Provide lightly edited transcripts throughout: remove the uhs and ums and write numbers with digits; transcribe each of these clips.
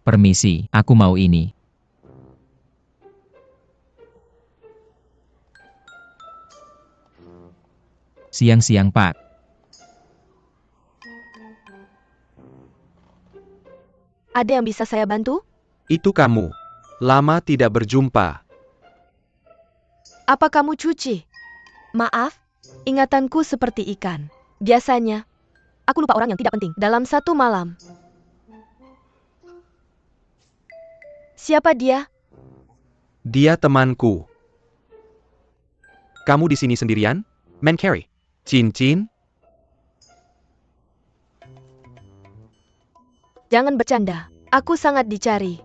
Permisi, aku mau ini. Siang-siang, Pak. Ada yang bisa saya bantu? Itu kamu. Lama tidak berjumpa. Apa kamu cuci? Maaf, ingatanku seperti ikan. Biasanya, aku lupa orang yang tidak penting dalam satu malam. Siapa dia? Dia temanku. Kamu di sini sendirian? Man Carey. Cincin? Jangan bercanda. Aku sangat dicari.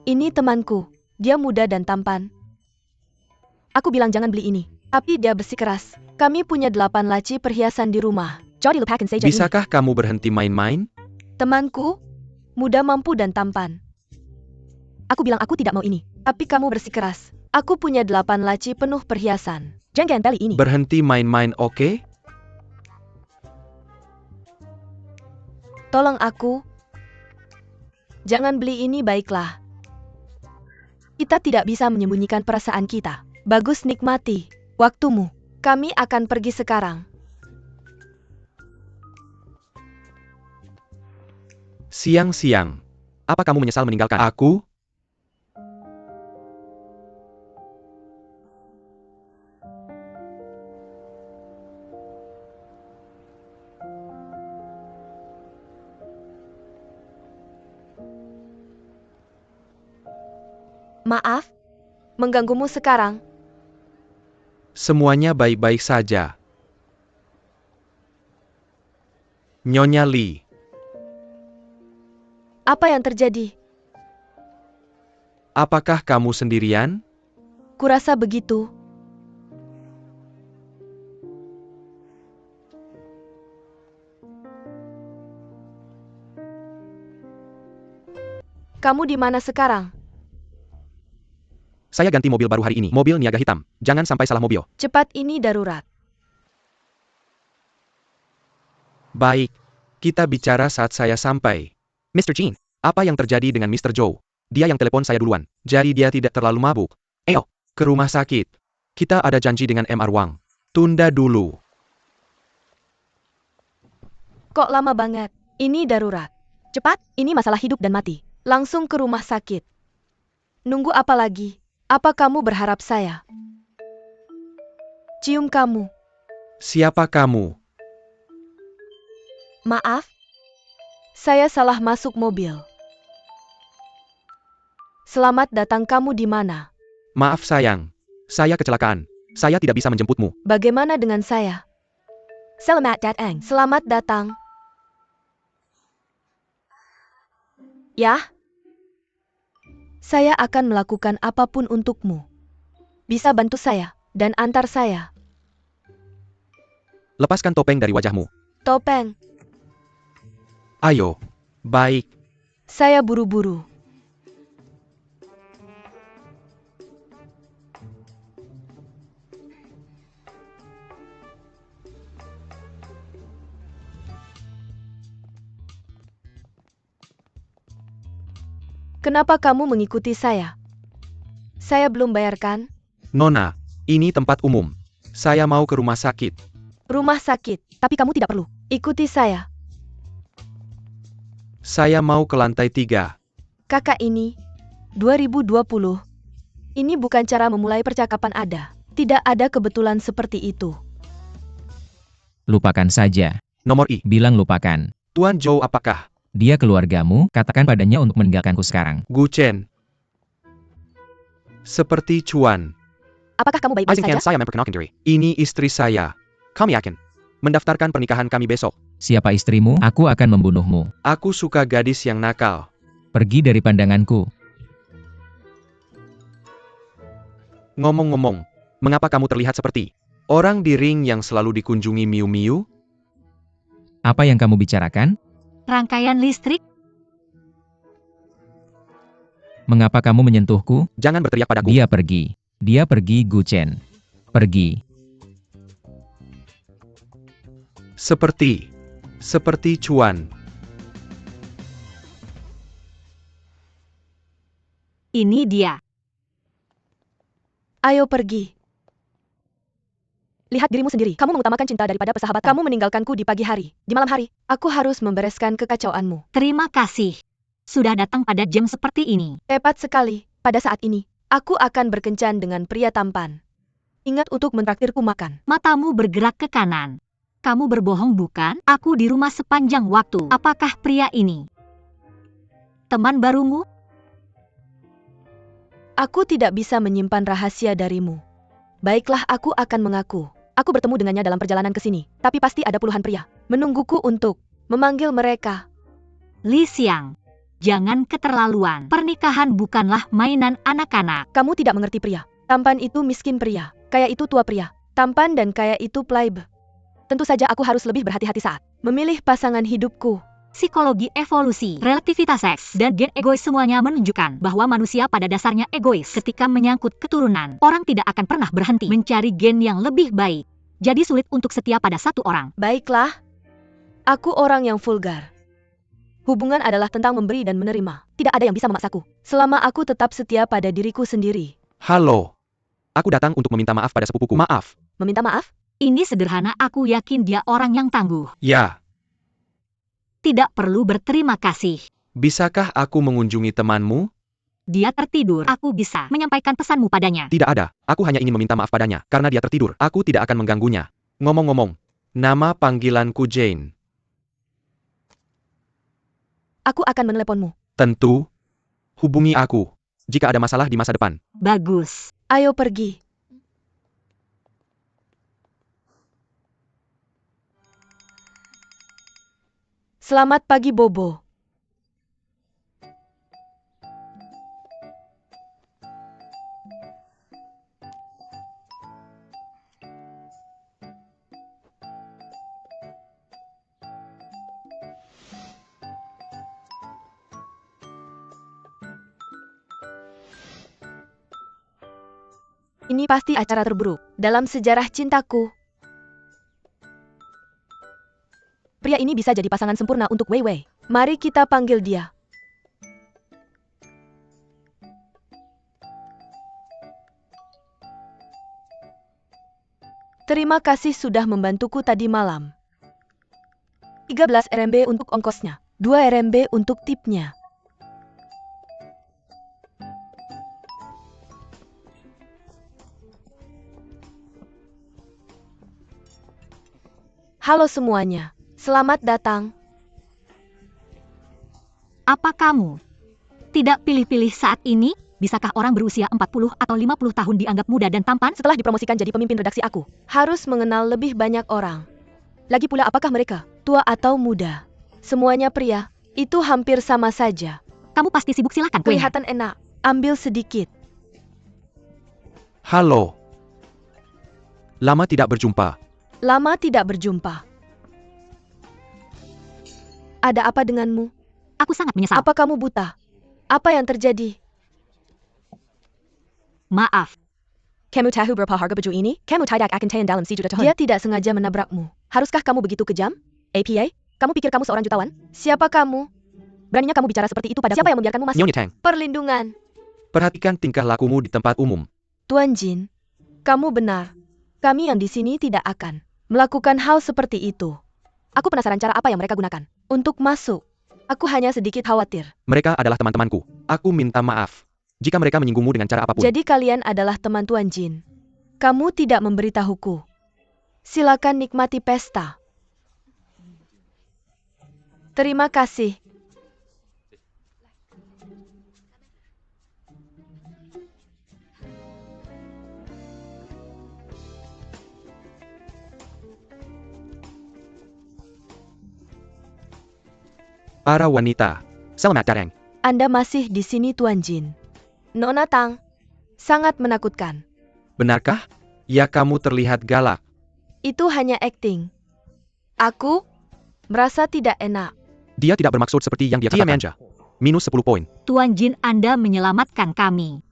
Ini temanku. Dia muda dan tampan. Aku bilang jangan beli ini, tapi dia bersikeras. Kami punya 8 laci perhiasan di rumah. Jadi lupakan saja ini. Bisakah kamu berhenti main-main? Temanku, muda, mampu dan tampan. Aku bilang aku tidak mau ini, tapi kamu bersikeras. Aku punya 8 laci penuh perhiasan. Jangan beli ini. Berhenti main-main, oke? Tolong aku. Jangan beli ini, baiklah. Kita tidak bisa menyembunyikan perasaan kita. Bagus, nikmati waktumu. Kami akan pergi sekarang. Siang-siang. Apa kamu menyesal meninggalkan aku? Maaf, mengganggumu sekarang. Semuanya baik-baik saja. Nyonya Lee. Apa yang terjadi? Apakah kamu sendirian? Kurasa begitu. Kamu di mana sekarang? Saya ganti mobil baru hari ini. Mobil niaga hitam. Jangan sampai salah mobil. Cepat, ini darurat. Baik. Kita bicara saat saya sampai. Mr. Jean, apa yang terjadi dengan Mr. Joe? Dia yang telepon saya duluan. Jadi dia tidak terlalu mabuk. Ayo, ke rumah sakit. Kita ada janji dengan MR Wang. Tunda dulu. Kok lama banget? Ini darurat. Cepat, ini masalah hidup dan mati. Langsung ke rumah sakit. Nunggu apa lagi? Apa kamu berharap saya cium kamu? Siapa kamu? Maaf, saya salah masuk mobil. Selamat datang, kamu di mana? Maaf sayang. Saya kecelakaan. Saya tidak bisa menjemputmu. Bagaimana dengan saya? Selamat datang. Selamat datang. Ya? Saya akan melakukan apapun untukmu. Bisa bantu saya dan antar saya. Lepaskan topeng dari wajahmu. Topeng. Ayo. Baik. Saya buru-buru. Kenapa kamu mengikuti saya? Saya belum bayarkan. Nona, ini tempat umum. Saya mau ke rumah sakit. Rumah sakit, tapi kamu tidak perlu. Ikuti saya. Saya mau ke lantai 3. Kakak ini, 2020. Ini bukan cara memulai percakapan Anda. Tidak ada kebetulan seperti itu. Lupakan saja. Nomor I. Bilang lupakan. Tuan Joe apakah? Dia keluargamu, katakan padanya untuk meninggalkanku sekarang. Gu Chen. Seperti Chuan. Apakah kamu baik-baik Isingkan saja? saya memperkenalkan diri. Ini istri saya. Kami yakin. Mendaftarkan pernikahan kami besok. Siapa istrimu? Aku akan membunuhmu. Aku suka gadis yang nakal. Pergi dari pandanganku. Ngomong-ngomong, mengapa kamu terlihat seperti orang di ring yang selalu dikunjungi Miu Miu? Apa yang kamu bicarakan? Rangkaian listrik? Mengapa kamu menyentuhku? Jangan berteriak padaku. Dia pergi. Dia pergi, Gu Chen. Pergi. Seperti Chuan. Ini dia. Ayo pergi. Lihat dirimu sendiri. Kamu mengutamakan cinta daripada persahabatan. Kamu meninggalkanku di pagi hari. Di malam hari, aku harus membereskan kekacauanmu. Terima kasih. Sudah datang pada jam seperti ini. Tepat sekali. Pada saat ini, aku akan berkencan dengan pria tampan. Ingat untuk mentraktirku makan. Matamu bergerak ke kanan. Kamu berbohong bukan? Aku di rumah sepanjang waktu. Apakah pria ini teman barumu? Aku tidak bisa menyimpan rahasia darimu. Baiklah, aku akan mengaku. Aku bertemu dengannya dalam perjalanan ke sini. Tapi pasti ada puluhan pria menungguku untuk memanggil mereka. Li Xiang, jangan keterlaluan. Pernikahan bukanlah mainan anak-anak. Kamu tidak mengerti pria. Tampan itu miskin pria. Kaya itu tua pria. Tampan dan kaya itu playboy. Tentu saja aku harus lebih berhati-hati saat memilih pasangan hidupku. Psikologi evolusi, relativitas seks, dan gen egois semuanya menunjukkan bahwa manusia pada dasarnya egois. Ketika menyangkut keturunan, orang tidak akan pernah berhenti mencari gen yang lebih baik. Jadi sulit untuk setia pada satu orang. Baiklah, aku orang yang vulgar. Hubungan adalah tentang memberi dan menerima. Tidak ada yang bisa memaksaku. Selama aku tetap setia pada diriku sendiri. Halo. Aku datang untuk meminta maaf pada sepupuku. Maaf. Meminta maaf? Ini sederhana, aku yakin dia orang yang tangguh. Ya. Tidak perlu berterima kasih. Bisakah aku mengunjungi temanmu? Dia tertidur. Aku bisa menyampaikan pesanmu padanya. Tidak ada. Aku hanya ingin meminta maaf padanya. Karena dia tertidur. Aku tidak akan mengganggunya. Ngomong-ngomong. Nama panggilanku Jane. Aku akan meneleponmu. Tentu. Hubungi aku. Jika ada masalah di masa depan. Bagus. Ayo pergi. Selamat pagi, Bobo. Ini pasti acara terburuk dalam sejarah cintaku. Pria ini bisa jadi pasangan sempurna untuk Wei Wei. Mari kita panggil dia. Terima kasih sudah membantuku tadi malam. 13 RMB untuk ongkosnya. 2 RMB untuk tipnya. Halo semuanya. Selamat datang. Apa kamu tidak pilih-pilih saat ini? Bisakah orang berusia 40 atau 50 tahun dianggap muda dan tampan? Setelah dipromosikan jadi pemimpin redaksi aku, harus mengenal lebih banyak orang. Lagi pula apakah mereka tua atau muda? Semuanya pria, itu hampir sama saja. Kamu pasti sibuk, silakan kuenya. Kelihatan enak, ambil sedikit. Halo. Lama tidak berjumpa. Lama tidak berjumpa. Ada apa denganmu? Aku sangat menyesal. Apa kamu buta? Apa yang terjadi? Maaf. Kamu tahu berapa harga baju ini? Kamu tidak akan tahan dalam 1 juta tahun. Dia tidak sengaja menabrakmu. Haruskah kamu begitu kejam? APA? Kamu pikir kamu seorang jutawan? Siapa kamu? Beraninya kamu bicara seperti itu padaku? Siapa yang membiarkanmu masuk? Nyonya Tang, Perlindungan. perhatikan tingkah lakumu di tempat umum. Tuan Jin, kamu benar. Kami yang di sini tidak akan melakukan hal seperti itu. Aku penasaran cara apa yang mereka gunakan untuk masuk. Aku hanya sedikit khawatir. Mereka adalah teman-temanku. Aku minta maaf jika mereka menyinggungmu dengan cara apapun. Jadi kalian adalah teman Tuan Jin. Kamu tidak memberitahuku. Silakan nikmati pesta. Terima kasih. Para wanita, selamat datang. Anda masih di sini Tuan Jin. Nona Tang, sangat menakutkan. Benarkah? Ya, kamu terlihat galak. Itu hanya akting. Aku merasa tidak enak. Dia tidak bermaksud seperti yang dia katakan. Minus 10 poin. Tuan Jin, Anda menyelamatkan kami.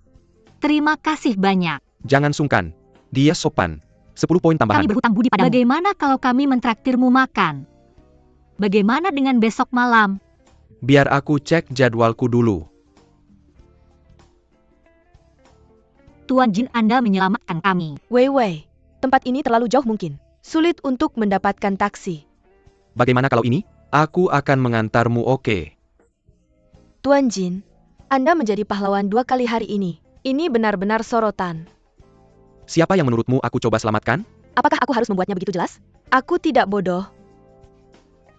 Terima kasih banyak. Jangan sungkan. Dia sopan. 10 poin tambahan. Kami berhutang budi padamu. Bagaimana kalau kami mentraktirmu makan? Bagaimana dengan besok malam? Biar aku cek jadwalku dulu. Tuan Jin, Anda menyelamatkan kami. Wei, tempat ini terlalu jauh mungkin. Sulit untuk mendapatkan taksi. Bagaimana kalau ini? Aku akan mengantarmu, oke? Tuan Jin, Anda menjadi pahlawan 2 kali hari ini. Ini benar-benar sorotan. Siapa yang menurutmu aku coba selamatkan? Apakah aku harus membuatnya begitu jelas? Aku tidak bodoh.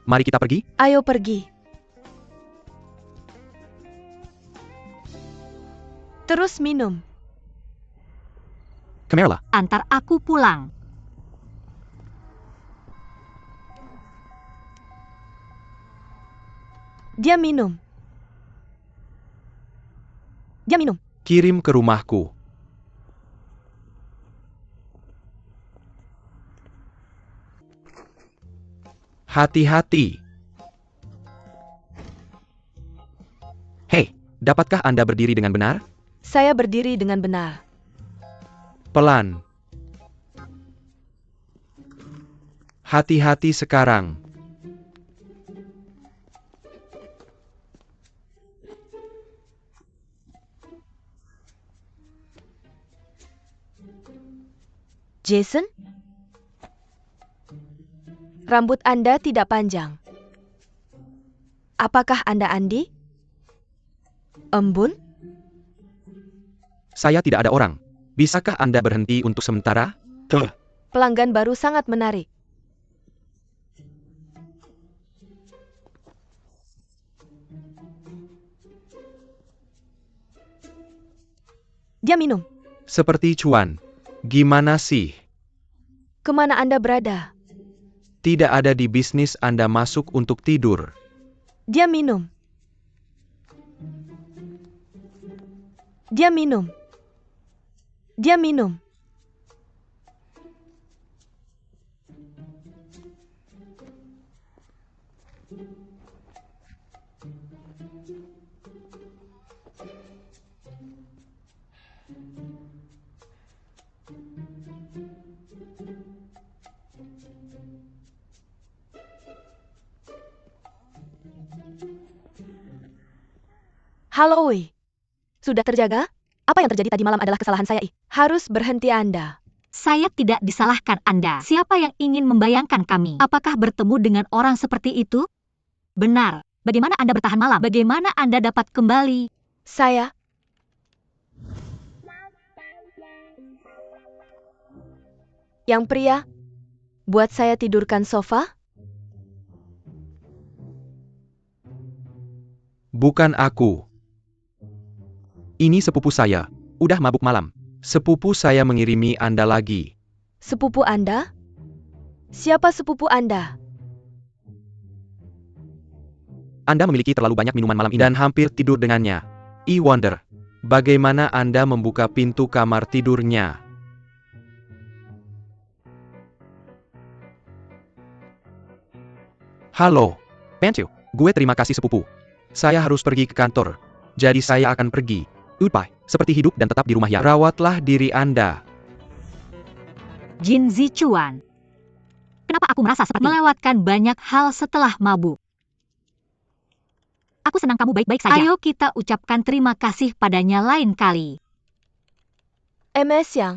Mari kita pergi. Ayo pergi. Terus minum. Kemerlah. Antar aku pulang. Dia minum. Dia minum. Kirim ke rumahku. Hati-hati. Hei, dapatkah Anda berdiri dengan benar? Saya berdiri dengan benar. Pelan. Hati-hati sekarang. Jason? Rambut Anda tidak panjang. Apakah Anda Andi? Embun? Saya tidak ada orang. Bisakah Anda berhenti untuk sementara? Pelanggan baru sangat menarik. Dia minum. Seperti cuan. Gimana sih? Kemana Anda berada? Tidak ada di bisnis Anda masuk untuk tidur. Dia minum. Dia minum. Dia minum. Halo, Oi. Sudah terjaga? Apa yang terjadi tadi malam adalah kesalahan saya. Harus berhenti Anda. Saya tidak disalahkan Anda. Siapa yang ingin membayangkan kami? Apakah bertemu dengan orang seperti itu? Benar. Bagaimana Anda bertahan malam? Bagaimana Anda dapat kembali? Saya. Yang pria, buat saya tidurkan sofa? Bukan aku. Ini sepupu saya. Udah mabuk malam. Sepupu saya mengirimi Anda lagi. Sepupu Anda? Siapa sepupu Anda? Anda memiliki terlalu banyak minuman malam ini dan hampir tidur dengannya. I wonder. Bagaimana Anda membuka pintu kamar tidurnya? Halo. Pencu. Gue terima kasih sepupu. Saya harus pergi ke kantor. Jadi saya akan pergi. Goodbye. Seperti hidup dan tetap di rumah ya. Rawatlah diri Anda. Jin Zichuan. Kenapa aku merasa seperti melewatkan banyak hal setelah mabuk? Aku senang kamu baik-baik saja. Ayo kita ucapkan terima kasih padanya lain kali. MS Yang.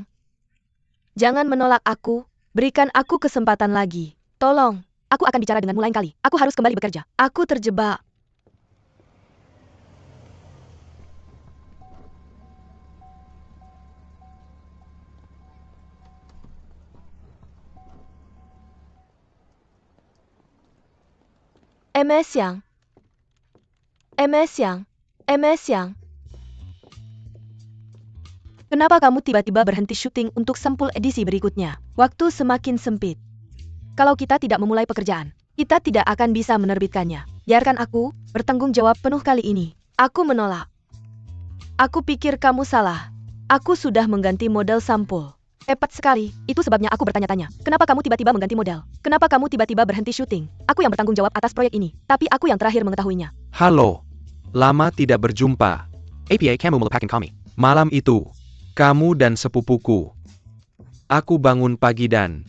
Jangan menolak aku. Berikan aku kesempatan lagi. Tolong. Aku akan bicara denganmu lain kali. Aku harus kembali bekerja. Aku terjebak. MS Yang. MS Yang. MS Yang. Kenapa kamu tiba-tiba berhenti syuting untuk sampul edisi berikutnya? Waktu semakin sempit. Kalau kita tidak memulai pekerjaan, kita tidak akan bisa menerbitkannya. Biarkan aku bertanggung jawab penuh kali ini. Aku menolak. Aku pikir kamu salah. Aku sudah mengganti model sampul. Hebat sekali, itu sebabnya aku bertanya-tanya. Kenapa kamu tiba-tiba mengganti model? Kenapa kamu tiba-tiba berhenti syuting? Aku yang bertanggung jawab atas proyek ini, tapi aku yang terakhir mengetahuinya. Halo. Lama tidak berjumpa. APA kamu melupakan kami. Malam itu, kamu dan sepupuku. Aku bangun pagi dan...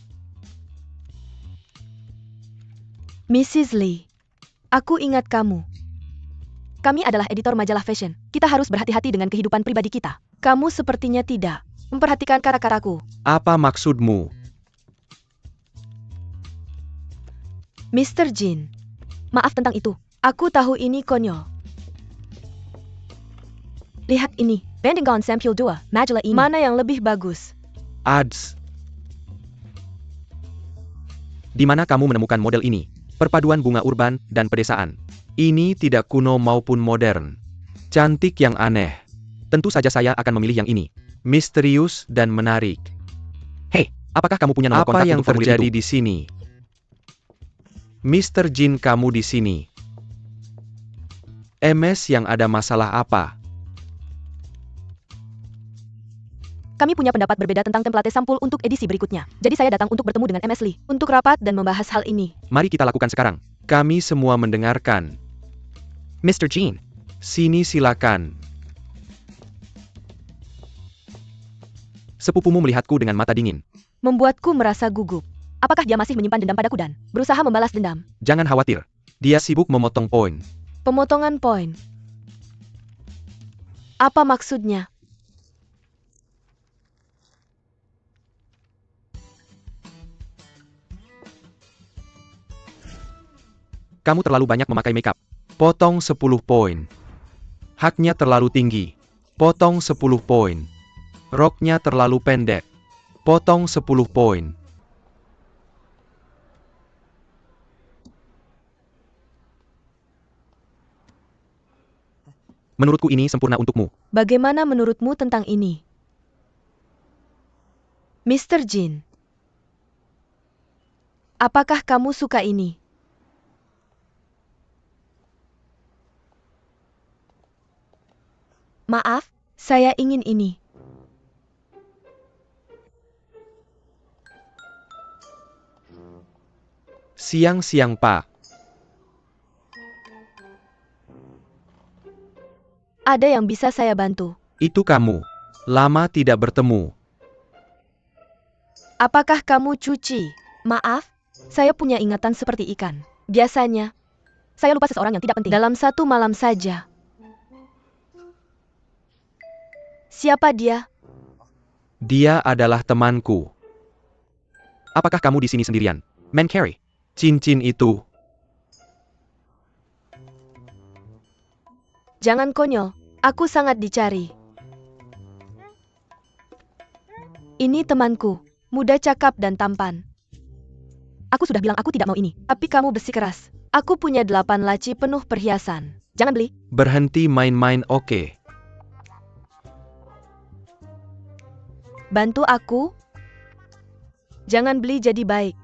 Mrs. Lee, aku ingat kamu. Kami adalah editor majalah fashion. Kita harus berhati-hati dengan kehidupan pribadi kita. Kamu sepertinya tidak. Memperhatikan kata-kataku. Apa maksudmu? Mr. Jin. Maaf tentang itu. Aku tahu ini konyol. Lihat ini. Bandingkan sampul 2 majalah ini. Mana yang lebih bagus? Ads. Di mana kamu menemukan model ini? Perpaduan bunga urban dan pedesaan. Ini tidak kuno maupun modern. Cantik yang aneh. Tentu saja saya akan memilih yang ini. Misterius dan menarik. Hei, apakah kamu punya nomor kontak untuk formulir itu? Apa yang terjadi di sini? Mr. Jin, kamu di sini. MS yang ada masalah apa? Kami punya pendapat berbeda tentang template sampul untuk edisi berikutnya. Jadi saya datang untuk bertemu dengan MS Lee untuk rapat dan membahas hal ini. Mari kita lakukan sekarang. Kami semua mendengarkan. Mr. Jin, sini silakan. Sepupumu melihatku dengan mata dingin. Membuatku merasa gugup. Apakah dia masih menyimpan dendam padaku dan berusaha membalas dendam? Jangan khawatir. Dia sibuk memotong poin. Pemotongan poin. Apa maksudnya? Kamu terlalu banyak memakai makeup. Potong 10 poin. Haknya terlalu tinggi. Potong 10 poin. Roknya terlalu pendek. Potong 10 poin. Menurutku ini sempurna untukmu. Bagaimana menurutmu tentang ini? Mr. Jin. Apakah kamu suka ini? Maaf, saya ingin ini. Siang-siang, Pak. Ada yang bisa saya bantu? Itu kamu. Lama tidak bertemu. Apakah kamu cuci? Maaf, saya punya ingatan seperti ikan. Biasanya, saya lupa seseorang yang tidak penting dalam satu malam saja. Siapa dia? Dia adalah temanku. Apakah kamu di sini sendirian? Man Carey. Cincin itu. Jangan konyol, aku sangat dicari. Ini temanku, muda cakap dan tampan. Aku sudah bilang aku tidak mau ini, tapi kamu bersikeras. Aku punya 8 laci penuh perhiasan. Jangan beli. Berhenti main-main, oke. Bantu aku. Jangan beli jadi baik.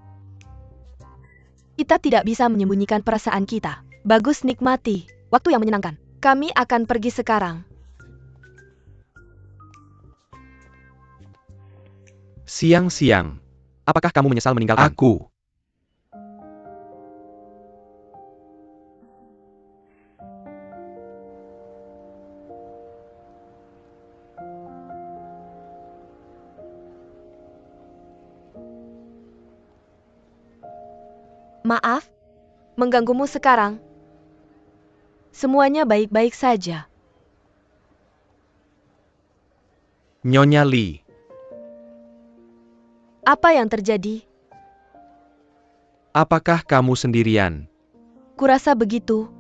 Kita tidak bisa menyembunyikan perasaan kita. Bagus nikmati waktu yang menyenangkan. Kami akan pergi sekarang. Siang-siang. Apakah kamu menyesal meninggalkan aku? Maaf, mengganggumu sekarang. Semuanya baik-baik saja. Nyonya Lee. Apa yang terjadi? Apakah kamu sendirian? Kurasa begitu.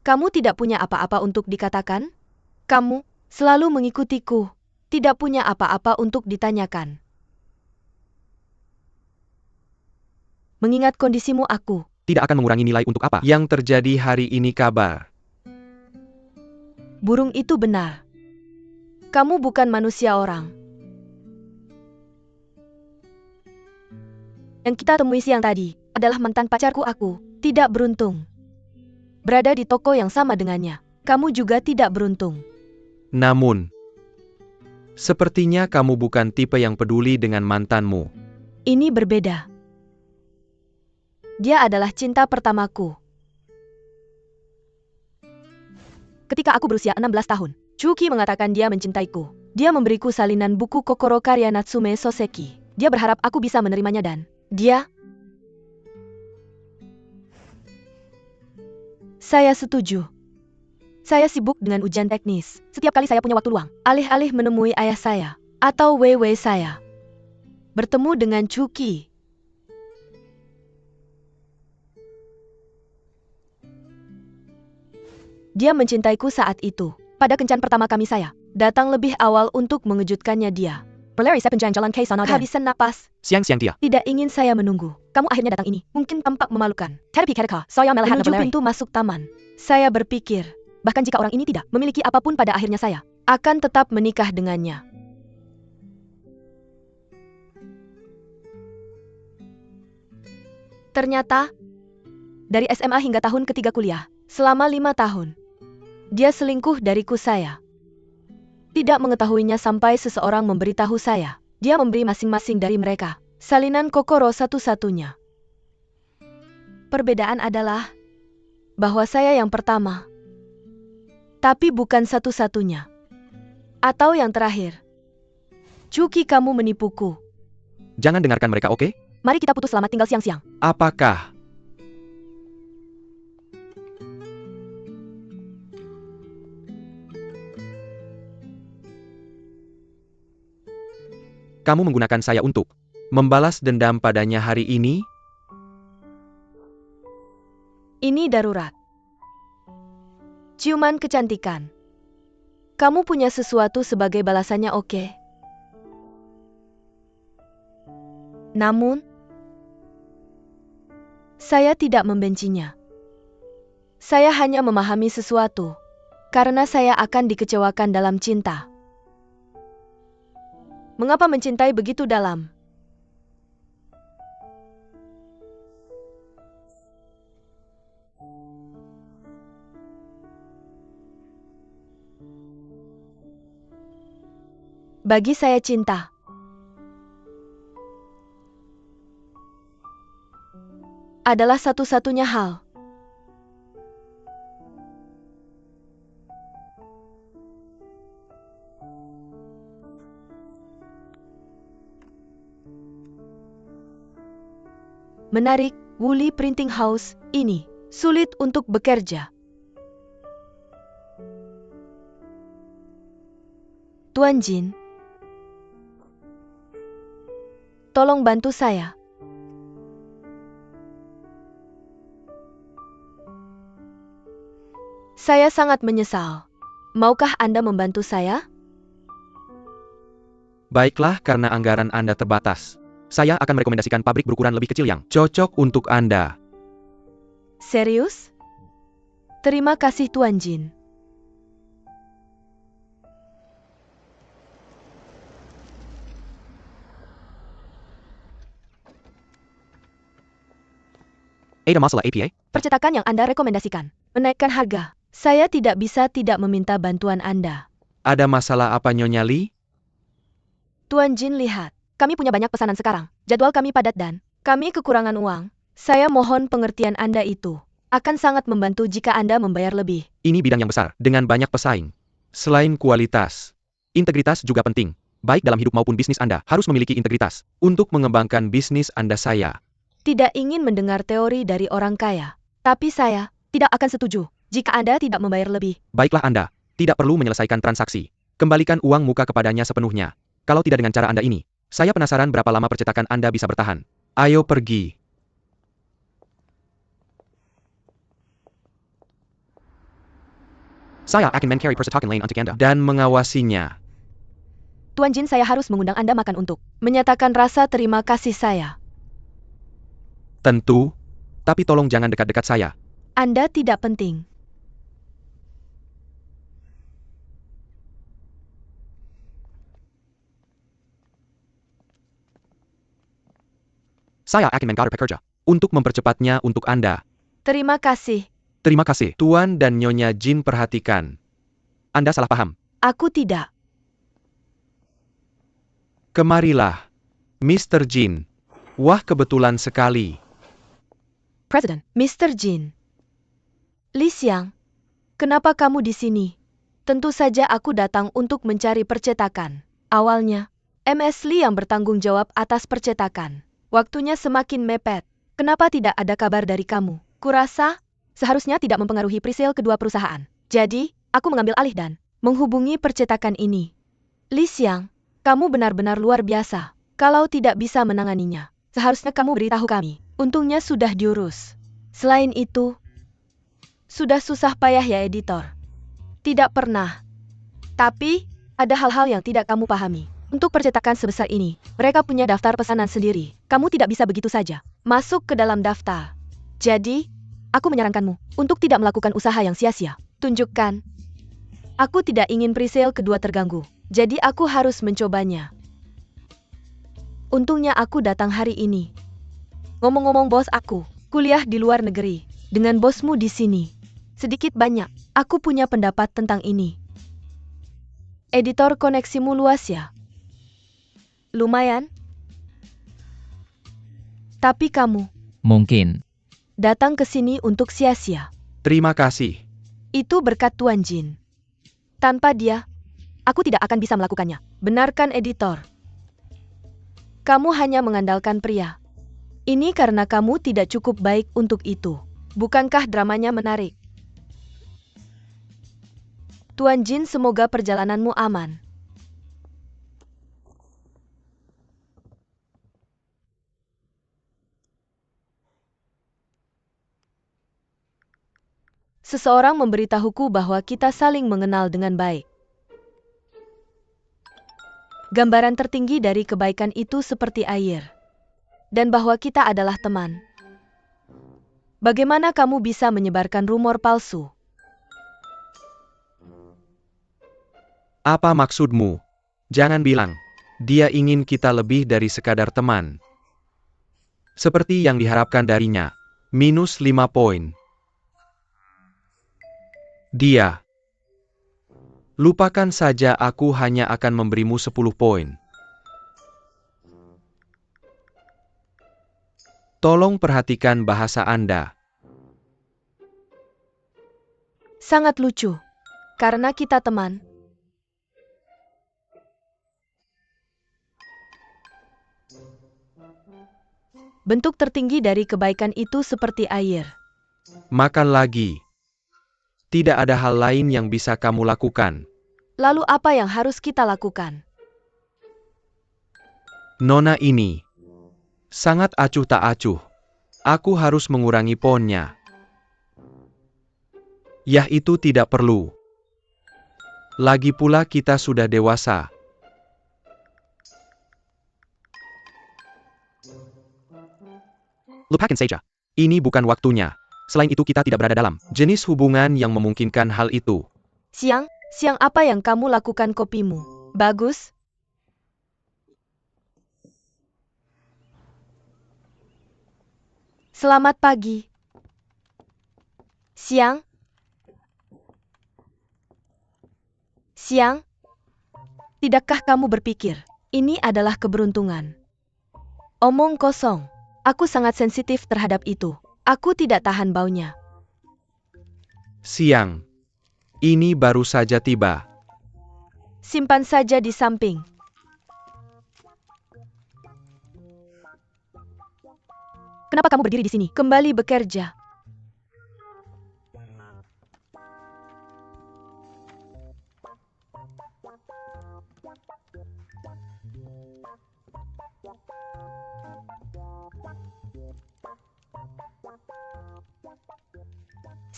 Kamu tidak punya apa-apa untuk dikatakan? Kamu selalu mengikutiku, tidak punya apa-apa untuk ditanyakan. Mengingat kondisimu aku, Tidak akan mengurangi nilai untuk apa yang terjadi hari ini kabar. burung itu benar. Kamu bukan manusia orang. Yang kita temui siang tadi adalah mantan pacarku aku, tidak beruntung. Berada di toko yang sama dengannya, kamu juga tidak beruntung. Namun, sepertinya kamu bukan tipe yang peduli dengan mantanmu. Ini berbeda. Dia adalah cinta pertamaku. Ketika aku berusia 16 tahun, Chuki mengatakan dia mencintaiku. Dia memberiku salinan buku Kokoro karya Natsume Soseki. Dia berharap aku bisa menerimanya dan dia... Saya setuju. Saya sibuk dengan ujian teknis. Setiap kali saya punya waktu luang, alih-alih menemui ayah saya atau wewe saya, bertemu dengan Chuki. Dia mencintaiku saat itu. Pada kencan pertama kami saya datang lebih awal untuk mengejutkannya dia. Berlari sepanjang jalan Keisana dan kehabisan napas. Siang-siang dia. Tidak ingin saya menunggu. Kamu akhirnya datang ini. Mungkin tampak memalukan. Menuju pintu masuk taman. Saya berpikir, bahkan jika orang ini tidak memiliki apapun pada akhirnya saya akan tetap menikah dengannya. Ternyata, dari SMA hingga tahun ketiga kuliah, selama 5 tahun, dia selingkuh dariku saya. Tidak mengetahuinya sampai seseorang memberitahu saya. Dia memberi masing-masing dari mereka salinan Kokoro satu-satunya. Perbedaan adalah bahwa saya yang pertama, tapi bukan satu-satunya. Atau yang terakhir. Chuki, kamu menipuku. Jangan dengarkan mereka, oke? Mari kita putus selamat tinggal siang-siang. Apakah kamu menggunakan saya untuk membalas dendam padanya hari ini? Ini darurat. Ciuman kecantikan. Kamu punya sesuatu sebagai balasannya, oke? Namun, saya tidak membencinya. Saya hanya memahami sesuatu, karena saya akan dikecewakan dalam cinta. Mengapa mencintai begitu dalam? Bagi saya cinta adalah satu-satunya hal. Menarik, Woolly Printing House ini sulit untuk bekerja. Tuan Jin, tolong bantu saya. Saya sangat menyesal. Maukah Anda membantu saya? Baiklah, karena anggaran Anda terbatas. Saya akan merekomendasikan pabrik berukuran lebih kecil yang cocok untuk Anda. Serius? Terima kasih Tuan Jin. Ada masalah APA? Percetakan yang Anda rekomendasikan menaikkan harga. Saya tidak bisa tidak meminta bantuan Anda. Ada masalah apa, Nyonya Lee? Tuan Jin, lihat. Kami punya banyak pesanan sekarang. Jadwal kami padat dan kami kekurangan uang. Saya mohon pengertian Anda itu. Akan sangat membantu jika Anda membayar lebih. Ini bidang yang besar, dengan banyak pesaing. Selain kualitas, integritas juga penting. Baik dalam hidup maupun bisnis Anda harus memiliki integritas untuk mengembangkan bisnis Anda. Saya tidak ingin mendengar teori dari orang kaya. Tapi saya tidak akan setuju jika Anda tidak membayar lebih. Baiklah, Anda tidak perlu menyelesaikan transaksi. Kembalikan uang muka kepadanya sepenuhnya. Kalau tidak dengan cara Anda ini, saya penasaran berapa lama percetakan Anda bisa bertahan. Ayo pergi. Saya akan men-carry percetakan lain untuk Anda dan mengawasinya. Tuan Jin, saya harus mengundang Anda makan untuk menyatakan rasa terima kasih saya. Tentu, tapi tolong jangan dekat-dekat saya. Anda tidak penting. Saya akan menggarap pekerja untuk mempercepatnya untuk Anda. Terima kasih. Terima kasih. Tuan dan Nyonya Jin, perhatikan. Anda salah paham. Aku tidak. Kemarilah, Mr. Jin. Wah, kebetulan sekali. Presiden, Mr. Jin. Li Xiang, kenapa kamu di sini? Tentu saja aku datang untuk mencari percetakan. Awalnya, MS Li yang bertanggung jawab atas percetakan. Waktunya semakin mepet. Kenapa tidak ada kabar dari kamu? Kurasa, seharusnya tidak mempengaruhi presale kedua perusahaan. Jadi, aku mengambil alih dan menghubungi percetakan ini. Li Xiang, kamu benar-benar luar biasa. Kalau tidak bisa menanganinya, seharusnya kamu beritahu kami. Untungnya sudah diurus. Selain itu, sudah susah payah ya editor. Tidak pernah. Tapi, ada hal-hal yang tidak kamu pahami. Untuk percetakan sebesar ini, mereka punya daftar pesanan sendiri. Kamu tidak bisa begitu saja masuk ke dalam daftar. Jadi, aku menyarankanmu untuk tidak melakukan usaha yang sia-sia. Tunjukkan. Aku tidak ingin presale kedua terganggu. Jadi aku harus mencobanya. Untungnya aku datang hari ini. Ngomong-ngomong bos, aku kuliah di luar negeri. Dengan bosmu di sini. Sedikit banyak, aku punya pendapat tentang ini. Editor, koneksimu luas ya? Lumayan. Tapi kamu Mungkin. datang ke sini untuk sia-sia. Terima kasih. Itu berkat Tuan Jin. Tanpa dia, aku tidak akan bisa melakukannya. Benarkan editor? Kamu hanya mengandalkan pria. Ini karena kamu tidak cukup baik untuk itu. Bukankah dramanya menarik? Tuan Jin, semoga perjalananmu aman. Seseorang memberitahuku bahwa kita saling mengenal dengan baik. Gambaran tertinggi dari kebaikan itu seperti air. Dan bahwa kita adalah teman. Bagaimana kamu bisa menyebarkan rumor palsu? Apa maksudmu? Jangan bilang. Dia ingin kita lebih dari sekadar teman. Seperti yang diharapkan darinya. Minus 5 poin. Dia. Lupakan saja, aku hanya akan memberimu 10 poin. Tolong perhatikan bahasa Anda. Sangat lucu. Karena kita teman. Bentuk tertinggi dari kebaikan itu seperti air. Makan lagi. Tidak ada hal lain yang bisa kamu lakukan. Lalu apa yang harus kita lakukan? Nona ini sangat acuh tak acuh. Aku harus mengurangi ponnya. Yah, itu tidak perlu. Lagi pula kita sudah dewasa. Lupakan saja. Ini bukan waktunya. Selain itu kita tidak berada dalam jenis hubungan yang memungkinkan hal itu. Siang apa yang kamu lakukan kopimu? Bagus. Selamat pagi. Siang. Tidakkah kamu berpikir, ini adalah keberuntungan? Omong kosong. Aku sangat sensitif terhadap itu. Aku tidak tahan baunya. Siang. Ini baru saja tiba. Simpan saja di samping. Kenapa kamu berdiri di sini? Kembali bekerja.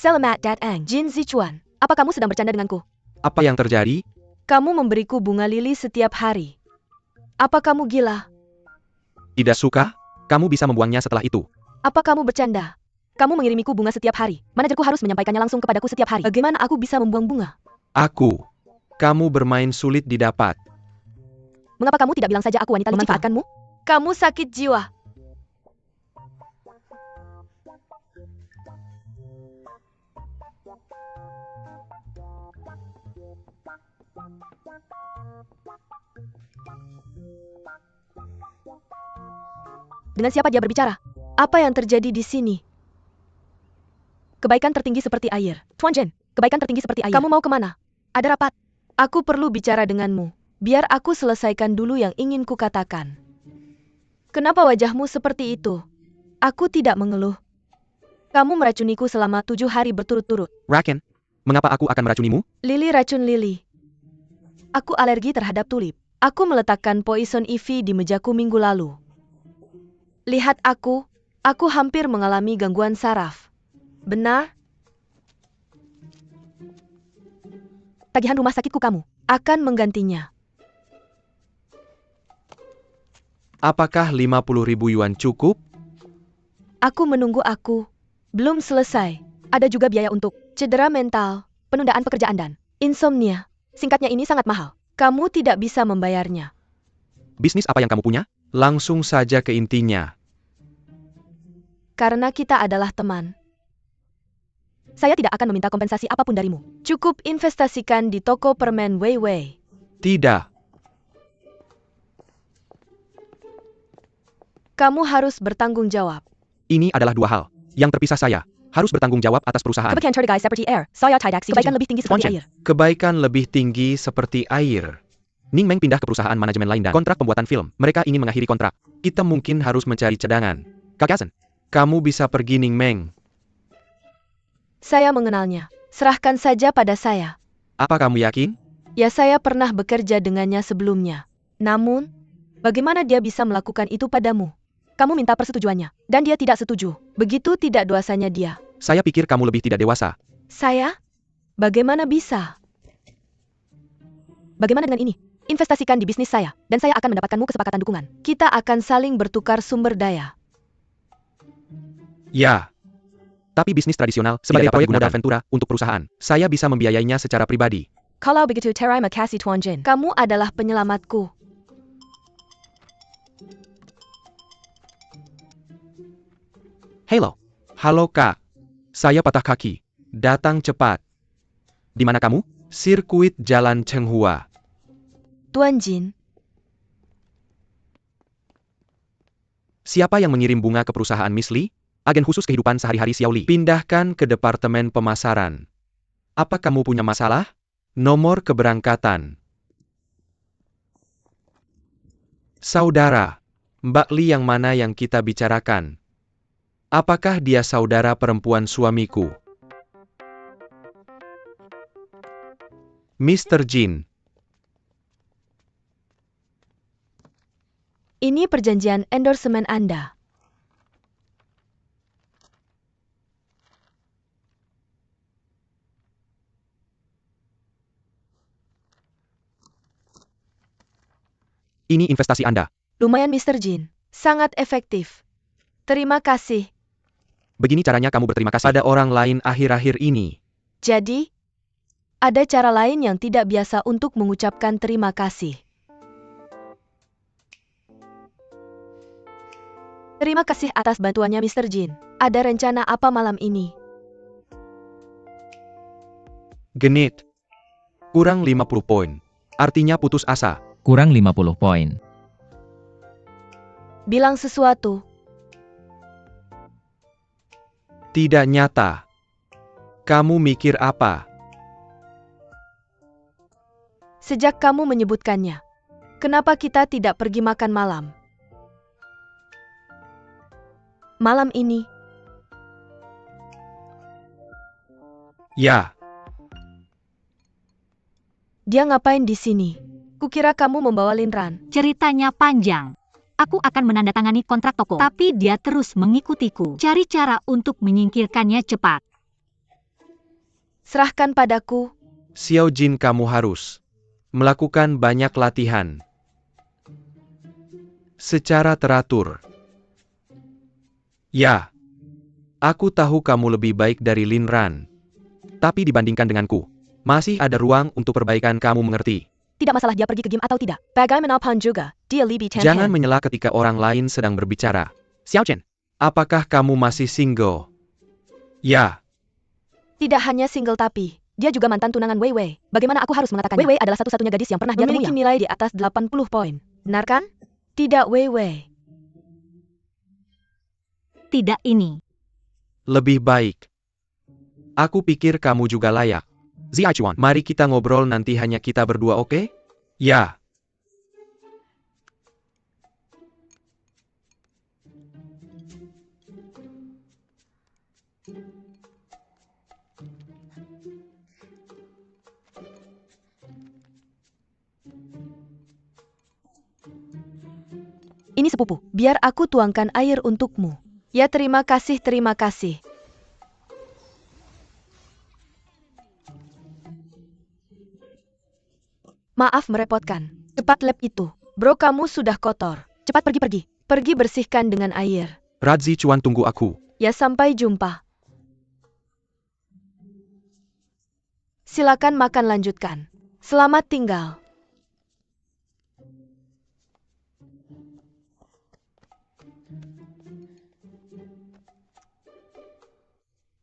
Selamat datang, Jin Zichuan. Apa kamu sedang bercanda denganku? Apa yang terjadi? Kamu memberiku bunga lili setiap hari. Apa kamu gila? Tidak suka? Kamu bisa membuangnya setelah itu. Apa kamu bercanda? Kamu mengirimiku bunga setiap hari. Manajerku harus menyampaikannya langsung kepadaku setiap hari. Bagaimana aku bisa membuang bunga? Kamu bermain sulit didapat. Mengapa kamu tidak bilang saja aku wanita memanfaatkanmu? Kamu sakit jiwa. Dengan siapa dia berbicara? Apa yang terjadi di sini? Kebaikan tertinggi seperti air. Tuan Jen, kebaikan tertinggi seperti air. Kamu mau kemana? Ada rapat. Aku perlu bicara denganmu. Biar aku selesaikan dulu yang ingin kukatakan. Kenapa wajahmu seperti itu? Aku tidak mengeluh. Kamu meracuniku selama 7 hari berturut-turut. Raken, mengapa aku akan meracunimu? Lili racun lili. Aku alergi terhadap tulip. Aku meletakkan poison ivy di mejaku minggu lalu. Lihat aku hampir mengalami gangguan saraf. Benar? Tagihan rumah sakitku kamu akan menggantinya. Apakah 50.000 yuan cukup? Aku menunggu belum selesai. Ada juga biaya untuk cedera mental, penundaan pekerjaan dan insomnia. Singkatnya ini sangat mahal. Kamu tidak bisa membayarnya. Bisnis apa yang kamu punya? Langsung saja ke intinya. Karena kita adalah teman. Saya tidak akan meminta kompensasi apapun darimu. Cukup investasikan di toko permen Wei Wei. Tidak. Kamu harus bertanggung jawab. Ini adalah dua hal. Yang terpisah saya harus bertanggung jawab atas perusahaan. Kebaikan lebih tinggi seperti air. Kebaikan lebih tinggi seperti air. Ning Meng pindah ke perusahaan manajemen lain dan kontrak pembuatan film. Mereka ingin mengakhiri kontrak. Kita mungkin harus mencari cadangan. Kakasen, kamu bisa pergi Ning Meng. Saya mengenalnya. Serahkan saja pada saya. Apa kamu yakin? Ya, saya pernah bekerja dengannya sebelumnya. Namun, bagaimana dia bisa melakukan itu padamu? Kamu minta persetujuannya, dan dia tidak setuju. Begitu tidak dewasanya dia. Saya pikir kamu lebih tidak dewasa. Saya? Bagaimana bisa? Bagaimana dengan ini? Investasikan di bisnis saya, dan saya akan mendapatkanmu kesepakatan dukungan. Kita akan saling bertukar sumber daya. Ya. Tapi bisnis tradisional sebagai proyek modal Ventura untuk perusahaan, saya bisa membiayainya secara pribadi. Kalau begitu, terima kasih Tuan Jin. Kamu adalah penyelamatku. Halo. Halo Kak. Saya patah kaki. Datang cepat. Di mana kamu? Sirkuit Jalan Chenghua. Tuan Jin. Siapa yang mengirim bunga ke perusahaan Miss Lee? Agen khusus kehidupan sehari-hari Xiao Li. Pindahkan ke departemen pemasaran. Apa kamu punya masalah? Nomor keberangkatan. Saudara. Mbak Li yang mana yang kita bicarakan? Apakah dia saudara perempuan suamiku? Mr. Jin. Ini perjanjian endorsement Anda. Ini investasi Anda. Lumayan Mr. Jin. Sangat efektif. Terima kasih. Begini caranya kamu berterima kasih pada orang lain akhir-akhir ini. Jadi, ada cara lain yang tidak biasa untuk mengucapkan terima kasih. Terima kasih atas bantuannya Mr. Jin. Ada rencana apa malam ini? Genit. Kurang 50 poin. Artinya putus asa. Kurang 50 poin. Bilang sesuatu. Tidak nyata. Kamu mikir apa? Sejak kamu menyebutkannya, kenapa kita tidak pergi makan malam? Malam ini. Ya. Dia ngapain di sini? Kukira kamu membawa Linran. Ceritanya panjang. Aku akan menandatangani kontrak toko, tapi dia terus mengikutiku. Cari cara untuk menyingkirkannya cepat. Serahkan padaku. Xiao Jin, kamu harus melakukan banyak latihan secara teratur. Ya, aku tahu kamu lebih baik dari Lin Ran. Tapi dibandingkan denganku, masih ada ruang untuk perbaikan, kamu mengerti? Tidak masalah dia pergi ke game atau tidak. Bagaimanapun juga, dia lebih Jangan champion. menyela ketika orang lain sedang berbicara. Xiao Chen, apakah kamu masih single? Ya, Tidak hanya single tapi, dia juga mantan tunangan Wei Wei. Bagaimana aku harus mengatakannya? Wei Wei adalah satu-satunya gadis yang pernah dia temui. Memiliki nilai di atas 80 poin. Benar kan? Tidak Wei Wei. Tidak ini. lebih baik. Aku pikir kamu juga layak. Ziachuan, mari kita ngobrol nanti hanya kita berdua, oke? Ya. Ini sepupu, biar aku tuangkan air untukmu. Ya terima kasih, terima kasih. Maaf merepotkan. Cepat lap itu. Bro, kamu sudah kotor. Cepat pergi-pergi. Pergi bersihkan dengan air. Radzi Chuan, tunggu aku. Ya sampai jumpa. Silakan makan, lanjutkan. Selamat tinggal.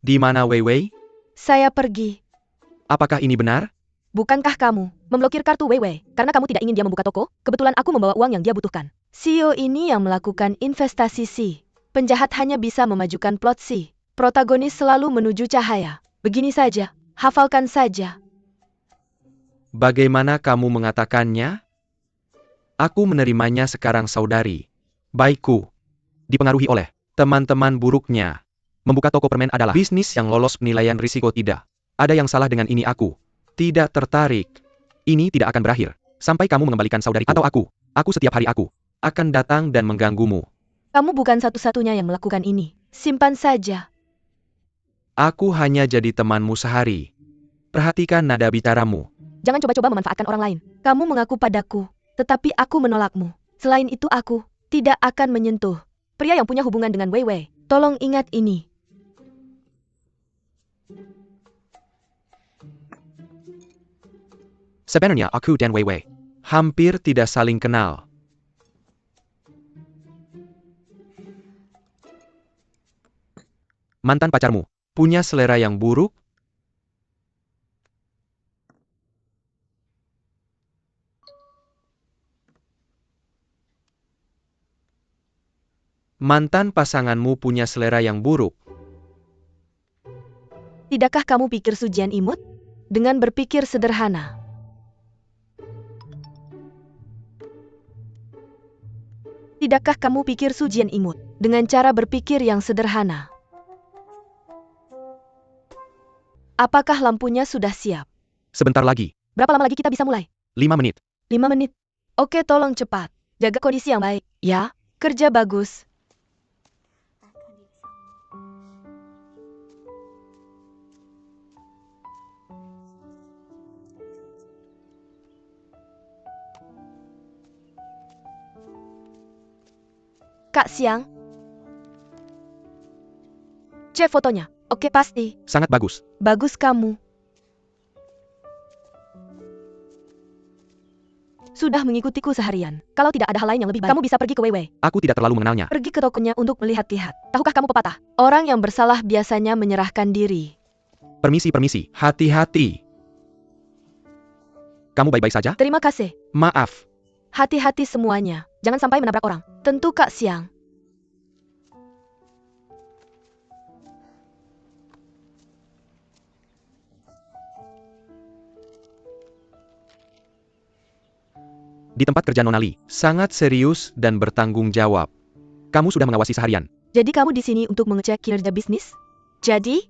Di mana Wei Wei? Saya pergi. Apakah ini benar? Bukankah kamu memblokir kartu Wei Wei karena kamu tidak ingin dia membuka toko? Kebetulan aku membawa uang yang dia butuhkan. CEO ini yang melakukan investasi C. Penjahat hanya bisa memajukan plot C. Protagonis selalu menuju cahaya. Begini saja, hafalkan saja. Bagaimana kamu mengatakannya? Aku menerimanya sekarang, saudari. Baikku. Dipengaruhi oleh teman-teman buruknya. Membuka toko permen adalah bisnis yang lolos penilaian risiko, tidak. Ada yang salah dengan ini, aku tidak tertarik. Ini tidak akan berakhir sampai kamu mengembalikan saudariku atau aku. Aku setiap hari aku akan datang dan mengganggumu. Kamu bukan satu-satunya yang melakukan ini. Simpan saja. Aku hanya jadi temanmu sehari. Perhatikan nada bicaramu. Jangan coba-coba memanfaatkan orang lain. Kamu mengaku padaku, tetapi aku menolakmu. Selain itu aku tidak akan menyentuh pria yang punya hubungan dengan Wei Wei. Tolong ingat ini. Sebenarnya aku dan Wei Wei hampir tidak saling kenal. Mantan pacarmu punya selera yang buruk? Mantan pasanganmu punya selera yang buruk? Tidakkah kamu pikir Sujian imut? Dengan berpikir sederhana. Tidakkah kamu pikir Sujian imut dengan cara berpikir yang sederhana? Apakah lampunya sudah siap? Sebentar lagi. Berapa lama lagi kita bisa mulai? 5 menit. 5 menit. Oke, tolong cepat. Jaga kondisi yang baik. Ya, kerja bagus. Kak Siang. Cek fotonya. Oke, pasti. Sangat bagus. Bagus kamu. Sudah mengikutiku seharian. Kalau tidak ada hal lain yang lebih baik, kamu bisa pergi ke Wei Wei. Aku tidak terlalu mengenalnya. Pergi ke tokonya untuk melihat-lihat. Tahukah kamu pepatah? Orang yang bersalah biasanya menyerahkan diri. Permisi, permisi. Hati-hati. Kamu baik-baik saja? Terima kasih. Maaf. Hati-hati semuanya. Jangan sampai menabrak orang. Tentu Kak Siang. Di tempat kerja Nona Li, sangat serius dan bertanggung jawab. Kamu sudah mengawasi seharian. Jadi kamu di sini untuk mengecek kinerja bisnis? Jadi,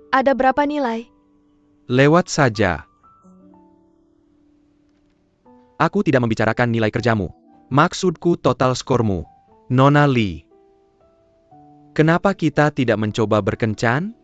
ada berapa nilai? Lewat saja. Aku tidak membicarakan nilai kerjamu. Maksudku total skormu. Nona Li. Kenapa kita tidak mencoba berkencan?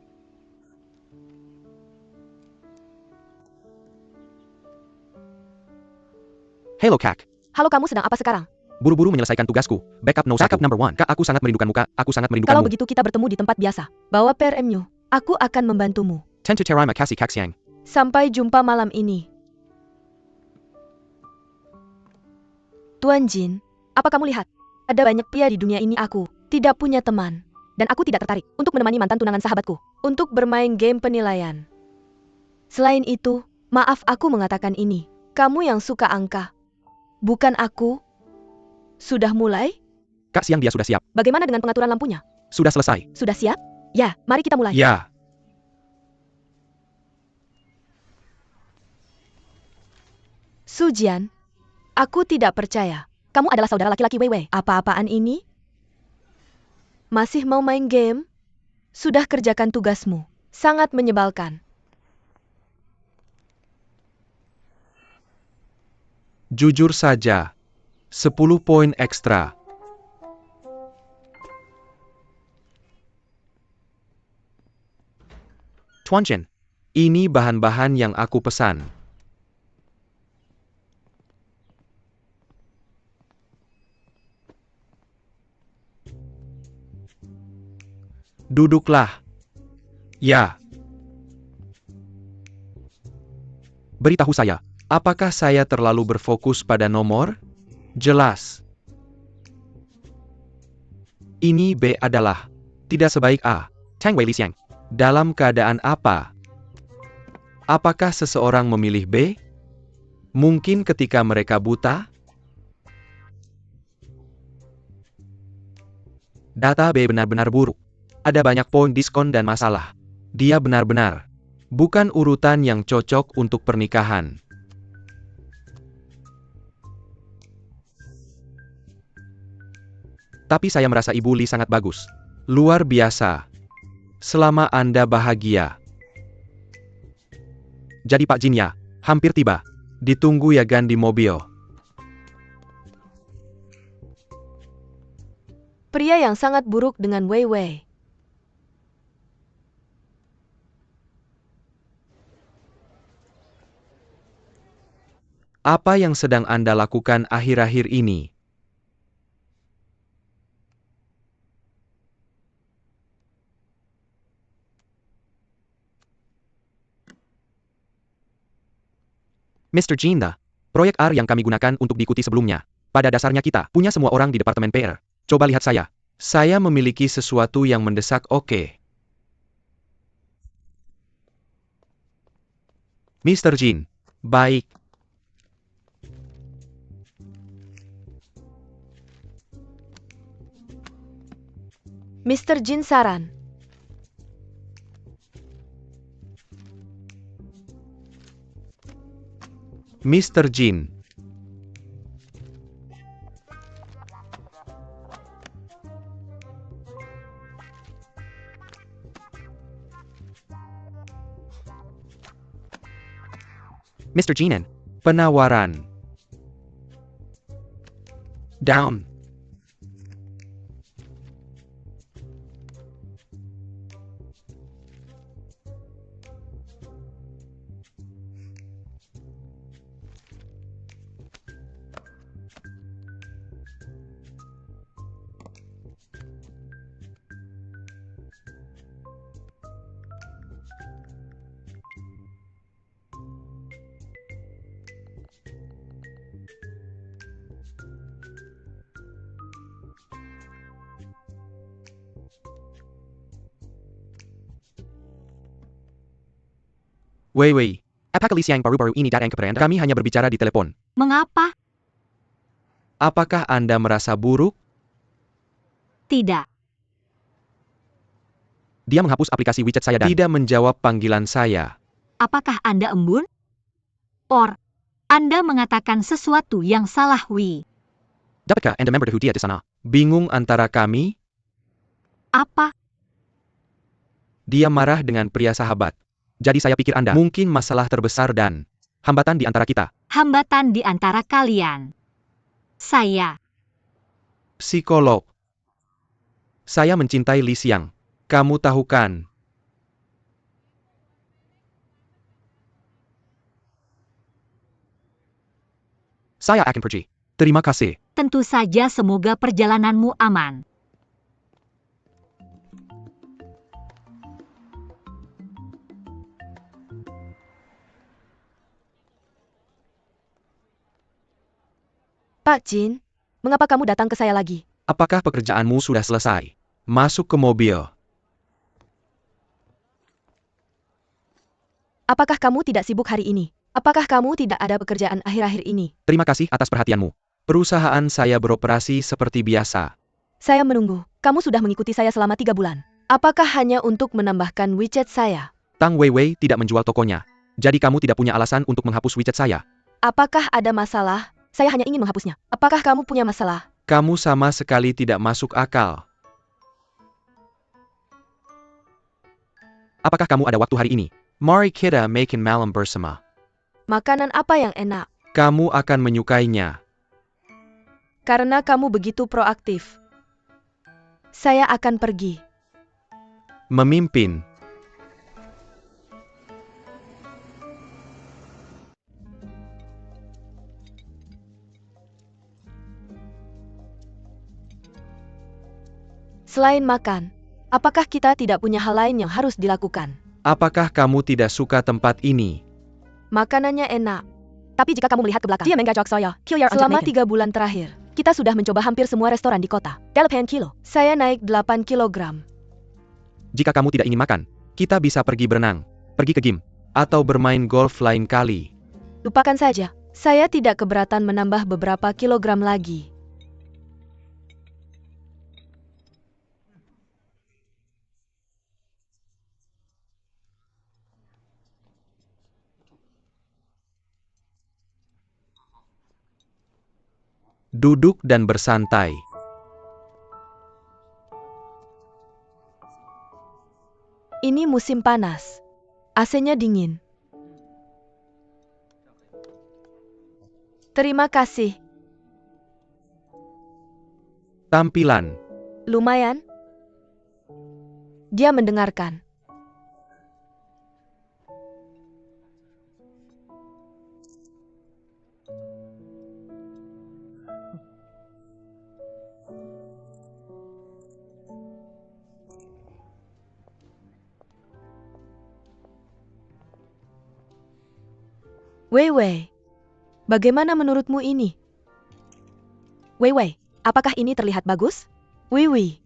Hello, Kak. Halo, kamu sedang apa sekarang? Buru-buru menyelesaikan tugasku. Backup number one. Kak, aku sangat merindukanmu, Kak. Aku sangat Kalau merindukanmu. begitu kita bertemu di tempat biasa. Bawa PRM-nya. Aku akan membantumu. Tentu terima kasih, Kak Siang. Sampai jumpa malam ini. Tuan Jin, apa kamu lihat? Ada banyak pria di dunia ini, aku tidak punya teman. Dan aku tidak tertarik untuk menemani mantan tunangan sahabatku untuk bermain game penilaian. Selain itu, maaf aku mengatakan ini. Kamu yang suka angka. Bukan aku. Sudah mulai? Kak Siang, dia sudah siap. Bagaimana dengan pengaturan lampunya? Sudah selesai. Sudah siap? Ya, mari kita mulai. Ya. Sujian, aku tidak percaya. Kamu adalah saudara laki-laki Weiwei. Apa-apaan ini? Masih mau main game? Sudah kerjakan tugasmu. Sangat menyebalkan. Jujur saja. 10 poin ekstra. Tuan Chen, ini bahan-bahan yang aku pesan. Duduklah. Ya. Beritahu saya, apakah saya terlalu berfokus pada nomor? Jelas. Ini B adalah tidak sebaik A. Tang Wei Li Xiang. Dalam keadaan apa? Apakah seseorang memilih B? Mungkin ketika mereka buta? Data B benar-benar buruk. Ada banyak poin diskon dan masalah. Dia benar-benar bukan urutan yang cocok untuk pernikahan. Tapi saya merasa Ibu Li sangat bagus. Luar biasa. Selama Anda bahagia. Jadi Pak Jin ya, hampir tiba. Ditunggu ya Gan di mobil. Pria yang sangat buruk dengan Weiwei. Apa yang sedang Anda lakukan akhir-akhir ini? Mr. Jinda, proyek R yang kami gunakan untuk diikuti sebelumnya. Pada dasarnya kita punya semua orang di Departemen PR. Coba lihat saya. Saya memiliki sesuatu yang mendesak, oke. Mr. Jin, baik. Mr. Jin saran. Mr. Jin. Mr. Jinan, penawaran. Down. Wei, apakah list yang baru-baru ini datang kepada Anda? Kami hanya berbicara di telepon. Mengapa? Apakah Anda merasa buruk? Tidak. Dia menghapus aplikasi WeChat saya dan tidak menjawab panggilan saya. Apakah Anda embun? Or, Anda mengatakan sesuatu yang salah, Wi. Dapatkah Anda memberitahu dia di sana? Bingung antara kami? Apa? Dia marah dengan pria sahabat. Jadi saya pikir Anda mungkin masalah terbesar dan hambatan di antara kita. Hambatan di antara kalian. Saya. Psikolog. Saya mencintai Li Xiang. Kamu tahu kan? Saya akan pergi. Terima kasih. Tentu saja semoga perjalananmu aman. Pak Jin, mengapa kamu datang ke saya lagi? Apakah pekerjaanmu sudah selesai? Masuk ke mobil. Apakah kamu tidak sibuk hari ini? Apakah kamu tidak ada pekerjaan akhir-akhir ini? Terima kasih atas perhatianmu. Perusahaan saya beroperasi seperti biasa. Saya menunggu. Kamu sudah mengikuti saya selama 3 bulan. Apakah hanya untuk menambahkan WeChat saya? Tang Weiwei tidak menjual tokonya. Jadi kamu tidak punya alasan untuk menghapus WeChat saya. Apakah ada masalah? Saya hanya ingin menghapusnya. Apakah kamu punya masalah? Kamu sama sekali tidak masuk akal. Apakah kamu ada waktu hari ini? Mari kita makan malam bersama. Makanan apa yang enak? Kamu akan menyukainya. Karena kamu begitu proaktif. Saya akan pergi. Memimpin. Selain makan, apakah kita tidak punya hal lain yang harus dilakukan? Apakah kamu tidak suka tempat ini? Makanannya enak. Tapi jika kamu melihat ke belakang, selama 3 bulan terakhir, kita sudah mencoba hampir semua restoran di kota. Saya naik 8 kilogram. Jika kamu tidak ingin makan, kita bisa pergi berenang, pergi ke gym, atau bermain golf lain kali. Lupakan saja. Saya tidak keberatan menambah beberapa kilogram lagi. Duduk dan bersantai. Ini musim panas. AC-nya dingin. Terima kasih. Tampilan. Lumayan. Dia mendengarkan. Weiwei, bagaimana menurutmu ini? Weiwei, apakah ini terlihat bagus? Wiwi.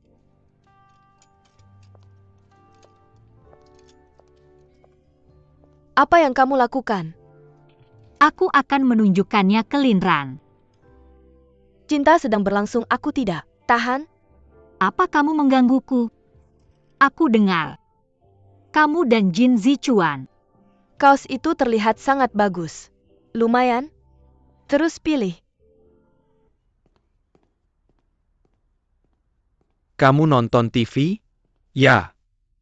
Apa yang kamu lakukan? Aku akan menunjukkannya ke Linran. Cinta sedang berlangsung, aku tidak. Tahan. Apa kamu menggangguku? Aku dengar. Kamu dan Jin Zichuan. Kaos itu terlihat sangat bagus. Lumayan. Terus pilih. Kamu nonton TV? Ya.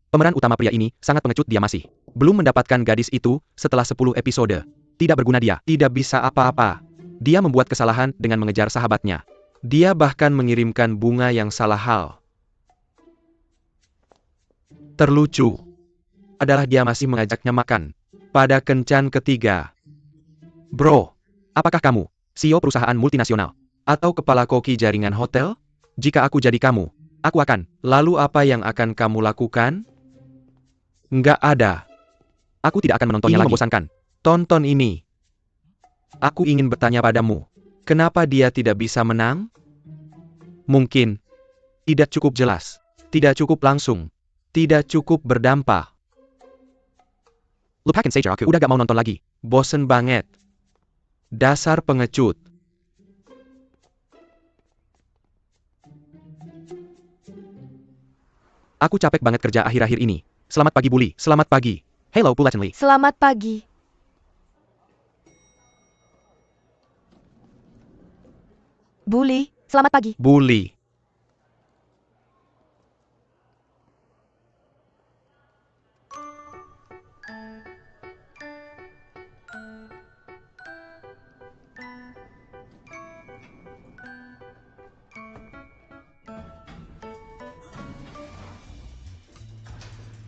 Pemeran utama pria ini sangat pengecut, dia masih belum mendapatkan gadis itu setelah 10 episode. Tidak berguna, dia tidak bisa apa-apa. Dia membuat kesalahan dengan mengejar sahabatnya. Dia bahkan mengirimkan bunga yang salah hal. Terlucu adalah dia masih mengajaknya makan pada kencan ketiga. Bro, apakah kamu CEO perusahaan multinasional atau kepala koki jaringan hotel? Jika aku jadi kamu, aku akan. Lalu apa yang akan kamu lakukan? Nggak ada. Aku tidak akan menontonnya lagi. Membosankan. Tonton ini. Aku ingin bertanya padamu. Kenapa dia tidak bisa menang? Mungkin. Tidak cukup jelas. Tidak cukup langsung. Tidak cukup berdampak. Lupakan saja, aku udah gak mau nonton lagi. Bosen banget. Dasar pengecut. Aku capek banget kerja akhir-akhir ini. Selamat pagi, Bully. Selamat pagi. Hello, Bulletin. Selamat pagi. Bully, selamat pagi. Bully.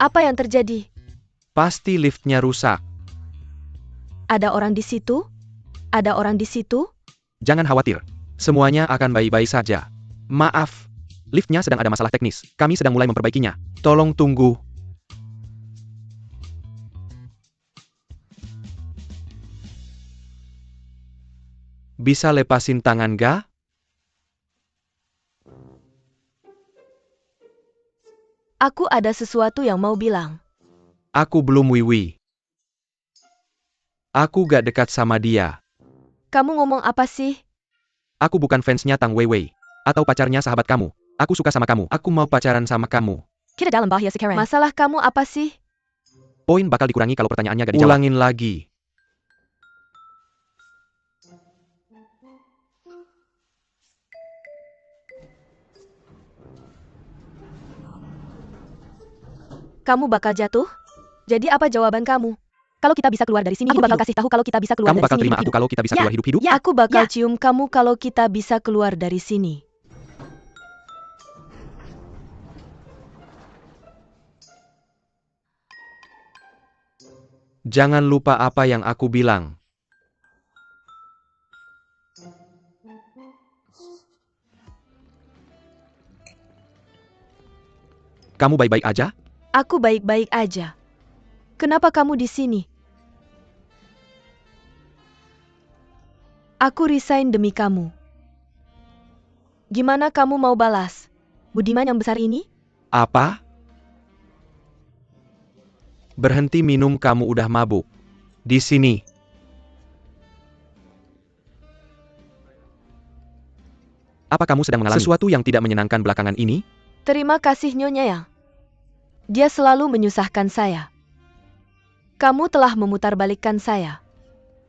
Apa yang terjadi? Pasti liftnya rusak. Ada orang di situ? Ada orang di situ? Jangan khawatir. Semuanya akan baik-baik saja. Maaf. Liftnya sedang ada masalah teknis. Kami sedang mulai memperbaikinya. Tolong tunggu. Bisa lepasin tangan ga? Aku ada sesuatu yang mau bilang. Aku belum wiwi. Aku gak dekat sama dia. Kamu ngomong apa sih? Aku bukan fansnya Tang Weiwei. Atau pacarnya sahabat kamu. Aku suka sama kamu. Aku mau pacaran sama kamu. Kita dalam bahaya sekarang. Masalah kamu apa sih? Poin bakal dikurangi kalau pertanyaannya gak dijawab. Ulangin lagi. Kamu bakal jatuh? Jadi apa jawaban kamu? Kalau kita bisa keluar dari sini, aku bakal kasih tahu kalau kita bisa keluar Kamu dari bakal sini terima aku hidup-hidup. kalau kita bisa Ya. keluar hidup-hidup? Ya. Aku bakal Ya. cium kamu kalau kita bisa keluar dari sini. Jangan lupa apa yang aku bilang. Kamu baik-baik aja? Aku baik-baik aja. Kenapa kamu di sini? Aku resign demi kamu. Gimana kamu mau balas? Budiman yang besar ini? Apa? Berhenti minum, kamu udah mabuk. Di sini. Apa kamu sedang mengalami sesuatu yang tidak menyenangkan belakangan ini? Terima kasih Nyonya Yang. Dia selalu menyusahkan saya. Kamu telah memutarbalikkan saya.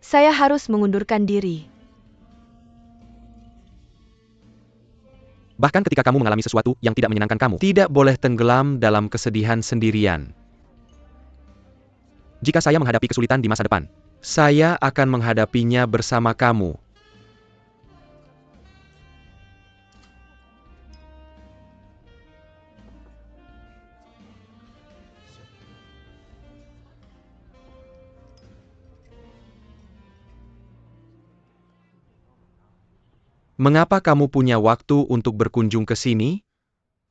Saya harus mengundurkan diri. Bahkan ketika kamu mengalami sesuatu yang tidak menyenangkan kamu, tidak boleh tenggelam dalam kesedihan sendirian. Jika saya menghadapi kesulitan di masa depan, saya akan menghadapinya bersama kamu. Mengapa kamu punya waktu untuk berkunjung ke sini?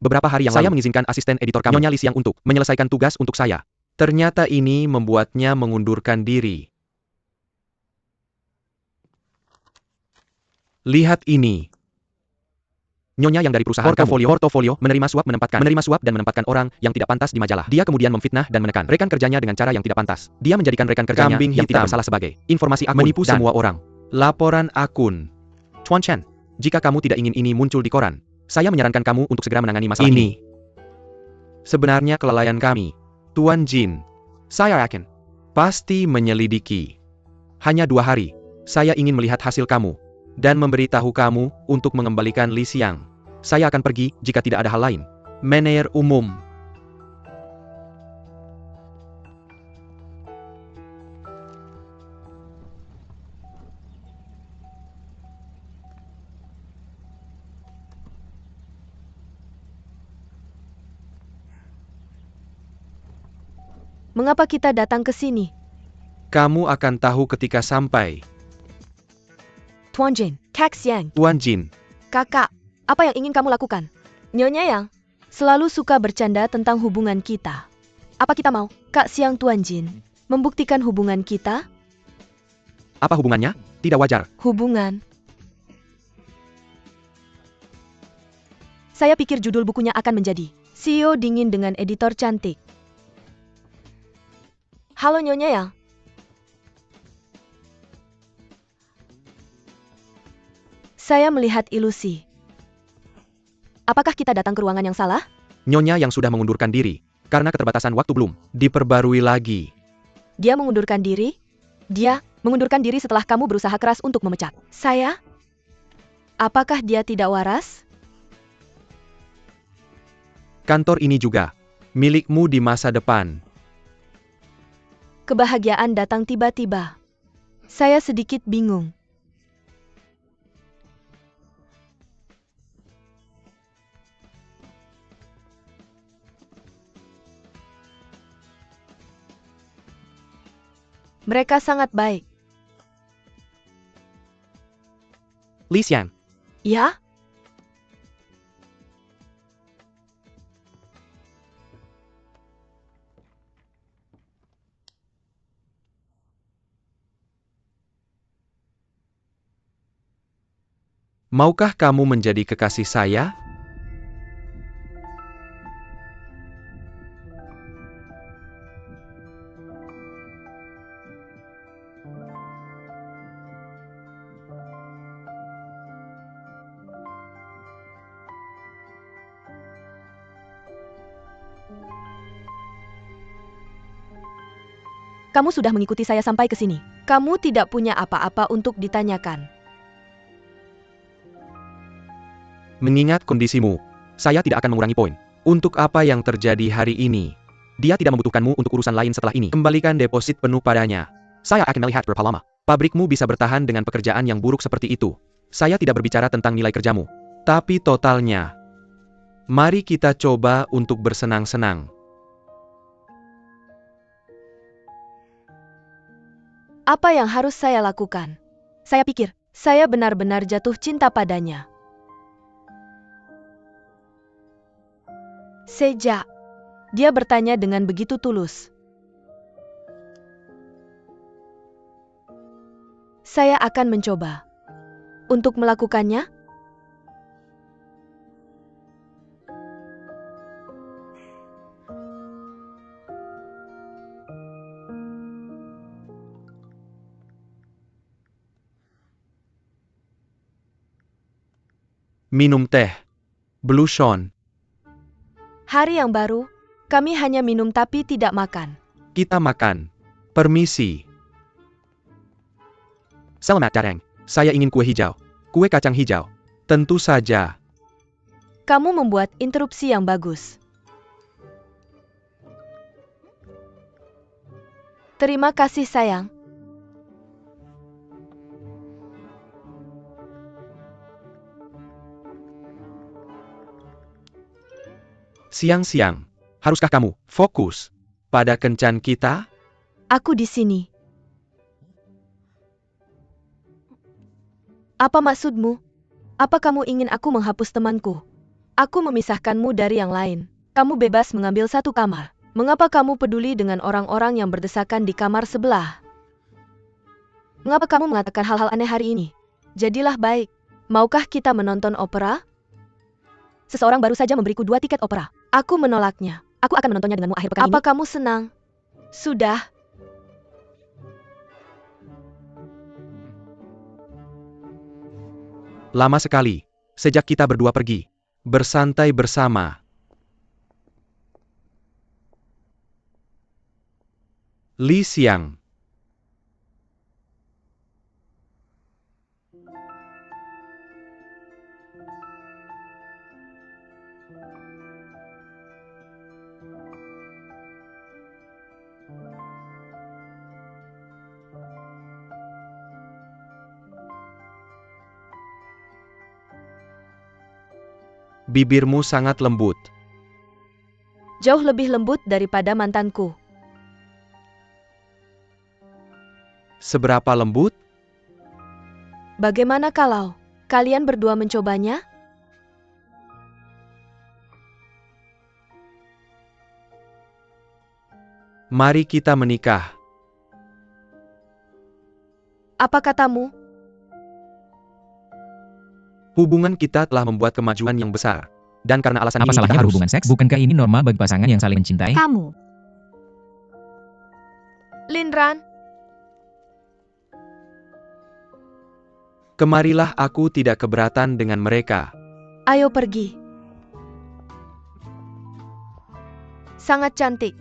Beberapa hari yang lalu, saya mengizinkan asisten editor kami, Nyonya Li Xiang, untuk menyelesaikan tugas untuk saya. Ternyata ini membuatnya mengundurkan diri. Lihat ini. Nyonya yang dari perusahaan portofolio menerima suap dan menempatkan orang yang tidak pantas di majalah. Dia kemudian memfitnah dan menekan rekan kerjanya dengan cara yang tidak pantas. Dia menjadikan rekan kerjanya yang tidak bersalah sebagai informasi akun menipu dan semua orang. Laporan akun. Chuan Chen, jika kamu tidak ingin ini muncul di koran, saya menyarankan kamu untuk segera menangani masalah ini. Sebenarnya kelalaian kami, Tuan Jin. Saya yakin pasti menyelidiki. Hanya 2 hari, saya ingin melihat hasil kamu dan memberitahu kamu untuk mengembalikan Li Xiang. Saya akan pergi jika tidak ada hal lain. Manajer umum. Mengapa kita datang ke sini? Kamu akan tahu ketika sampai. Tuan Jin, Kak Xiang, Tuan Jin, kakak, apa yang ingin kamu lakukan? Nyonya Yang selalu suka bercanda tentang hubungan kita. Apa kita mau, Kak Xiang Tuan Jin, membuktikan hubungan kita? apa hubungannya? Tidak wajar. Hubungan. Saya pikir judul bukunya akan menjadi CEO Dingin dengan Editor Cantik. Halo Nyonya Yang. Saya melihat ilusi. Apakah kita datang ke ruangan yang salah? Nyonya yang sudah mengundurkan diri, karena keterbatasan waktu belum diperbarui lagi. Dia mengundurkan diri? Dia mengundurkan diri setelah kamu berusaha keras untuk memecat saya? Apakah dia tidak waras? Kantor ini juga milikmu di masa depan. Kebahagiaan datang tiba-tiba. Saya sedikit bingung. Mereka sangat baik. Li Xiang, Ya? maukah kamu menjadi kekasih saya? Kamu sudah mengikuti saya sampai ke sini. Kamu tidak punya apa-apa untuk ditanyakan. Mengingat kondisimu, saya tidak akan mengurangi poin. Untuk apa yang terjadi hari ini? Dia tidak membutuhkanmu untuk urusan lain setelah ini. Kembalikan deposit penuh padanya. Saya akan melihat berapa lama pabrikmu bisa bertahan dengan pekerjaan yang buruk seperti itu. Saya tidak berbicara tentang nilai kerjamu, tapi totalnya. Mari kita coba untuk bersenang-senang. Apa yang harus saya lakukan? Saya pikir, saya benar-benar jatuh cinta padanya. Sejak dia bertanya dengan begitu tulus. Saya akan mencoba untuk melakukannya. Minum teh. Blue Sean. Hari yang baru, kami hanya minum tapi tidak makan. Kita makan. Permisi. Selamat datang. Saya ingin kue hijau. Kue kacang hijau. Tentu saja. Kamu membuat interupsi yang bagus. Terima kasih sayang. Siang-siang. Haruskah kamu fokus pada kencan kita? Aku di sini. Apa maksudmu? Apa kamu ingin aku menghapus temanku? Aku memisahkanmu dari yang lain. Kamu bebas mengambil satu kamar. Mengapa kamu peduli dengan orang-orang yang berdesakan di kamar sebelah? Mengapa kamu mengatakan hal-hal aneh hari ini? Jadilah baik. Maukah kita menonton opera? Seseorang baru saja memberiku 2 tiket opera. Aku menolaknya. Aku akan menontonnya denganmu akhir pekan ini. Apa kamu senang? Sudah. Lama sekali. Sejak kita berdua pergi. Bersantai bersama. Li Xiang. Bibirmu sangat lembut. Jauh lebih lembut daripada mantanku. Seberapa lembut? Bagaimana kalau kalian berdua mencobanya? Mari kita menikah. Apa katamu? Hubungan kita telah membuat kemajuan yang besar. Dan karena alasan Apa ini salahnya kita harus... berhubungan seks? Bukankah ini normal bagi pasangan yang saling mencintai? Kamu. Linran, Kemarilah, aku tidak keberatan dengan mereka. ayo pergi. Sangat cantik.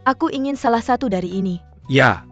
Aku ingin salah satu dari ini. Ya.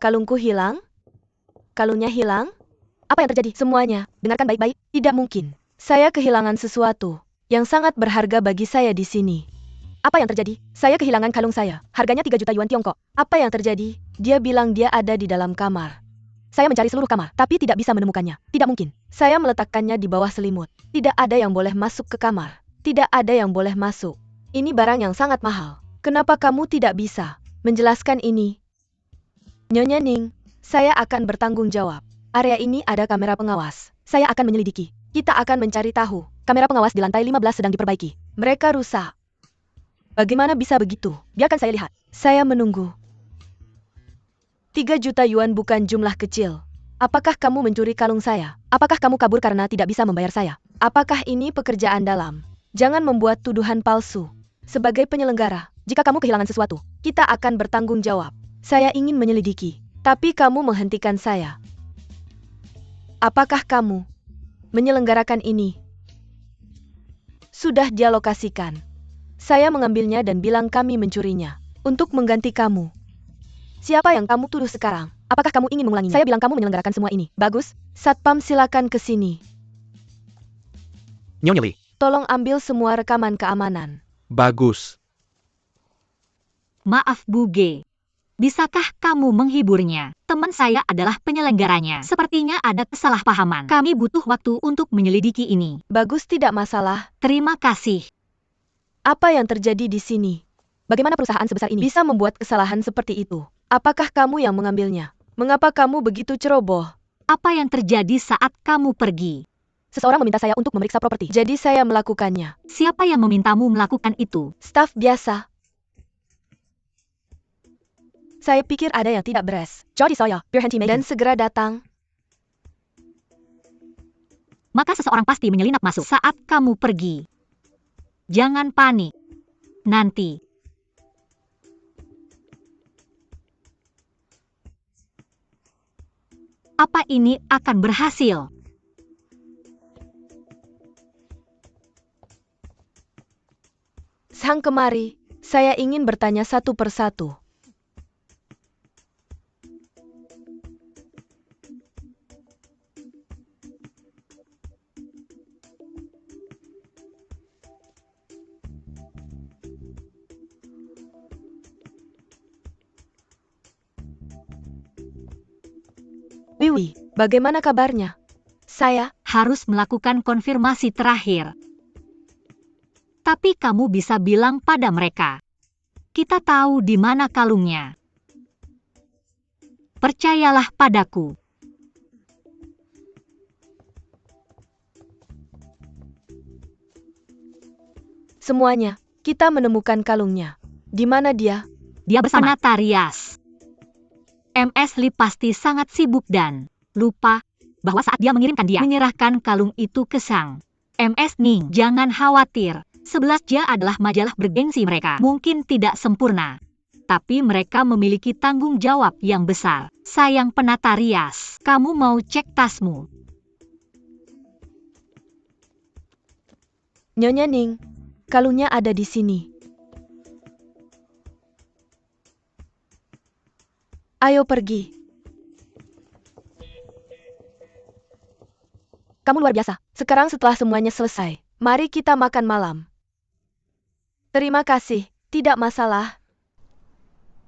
Kalungku hilang? Kalungnya hilang? Apa yang terjadi? Semuanya, dengarkan baik-baik. Tidak mungkin. Saya kehilangan sesuatu yang sangat berharga bagi saya di sini. Apa yang terjadi? Saya kehilangan kalung saya. Harganya 3 juta yuan Tiongkok. Apa yang terjadi? Dia bilang dia ada di dalam kamar. Saya mencari seluruh kamar, tapi tidak bisa menemukannya. Tidak mungkin. Saya meletakkannya di bawah selimut. Tidak ada yang boleh masuk ke kamar. Tidak ada yang boleh masuk. Ini barang yang sangat mahal. Kenapa kamu tidak bisa menjelaskan ini? Nyonya Ning, saya akan bertanggung jawab. Area ini ada kamera pengawas. Saya akan menyelidiki. Kita akan mencari tahu. Kamera pengawas di lantai 15 sedang diperbaiki. Mereka rusak. Bagaimana bisa begitu? Biarkan saya lihat. Saya menunggu. 3 juta yuan bukan jumlah kecil. Apakah kamu mencuri kalung saya? Apakah kamu kabur karena tidak bisa membayar saya? Apakah ini pekerjaan dalam? Jangan membuat tuduhan palsu. Sebagai penyelenggara, jika kamu kehilangan sesuatu, kita akan bertanggung jawab. Saya ingin menyelidiki, tapi kamu menghentikan saya. Apakah kamu menyelenggarakan ini? Sudah dialokasikan. Saya mengambilnya dan bilang kami mencurinya. Untuk mengganti kamu. Siapa yang kamu tuduh sekarang? Apakah kamu ingin mengulanginya? Saya bilang kamu menyelenggarakan semua ini. Bagus, Satpam silakan ke sini. Nyonya Li. Tolong ambil semua rekaman keamanan. Bagus. Maaf Bu G. Bisakah kamu menghiburnya? Teman saya adalah penyelenggaranya. Sepertinya ada kesalahpahaman. Kami butuh waktu untuk menyelidiki ini. Bagus, tidak masalah. Terima kasih. Apa yang terjadi di sini? Bagaimana perusahaan sebesar ini bisa membuat kesalahan seperti itu? Apakah kamu yang mengambilnya? Mengapa kamu begitu ceroboh? Apa yang terjadi saat kamu pergi? Seseorang meminta saya untuk memeriksa properti, jadi saya melakukannya. Siapa yang memintamu melakukan itu? Staf biasa. Saya pikir ada yang tidak beres. Jadi saya, dan segera datang. Maka seseorang pasti menyelinap masuk saat kamu pergi. Jangan panik. Nanti. Apa ini akan berhasil? Sang kemari, saya ingin bertanya satu persatu. Wiwi, bagaimana kabarnya? Saya Harus melakukan konfirmasi terakhir. Tapi kamu bisa bilang pada mereka. Kita tahu di mana kalungnya. Percayalah padaku. semuanya, kita menemukan kalungnya. Di mana dia? Dia bersama Tarias. MS Lee pasti sangat sibuk dan lupa bahwa saat dia mengirimkan dia menyerahkan kalung itu ke Sang MS Ning. Jangan khawatir, 11 Jia adalah majalah bergengsi mereka. Mungkin tidak sempurna, tapi mereka memiliki tanggung jawab yang besar. Sayang penata Rias, kamu mau cek tasmu? Nyonya Ning, kalungnya ada di sini. Ayo pergi. Kamu luar biasa. Sekarang setelah semuanya selesai, mari kita makan malam. Terima kasih, tidak masalah.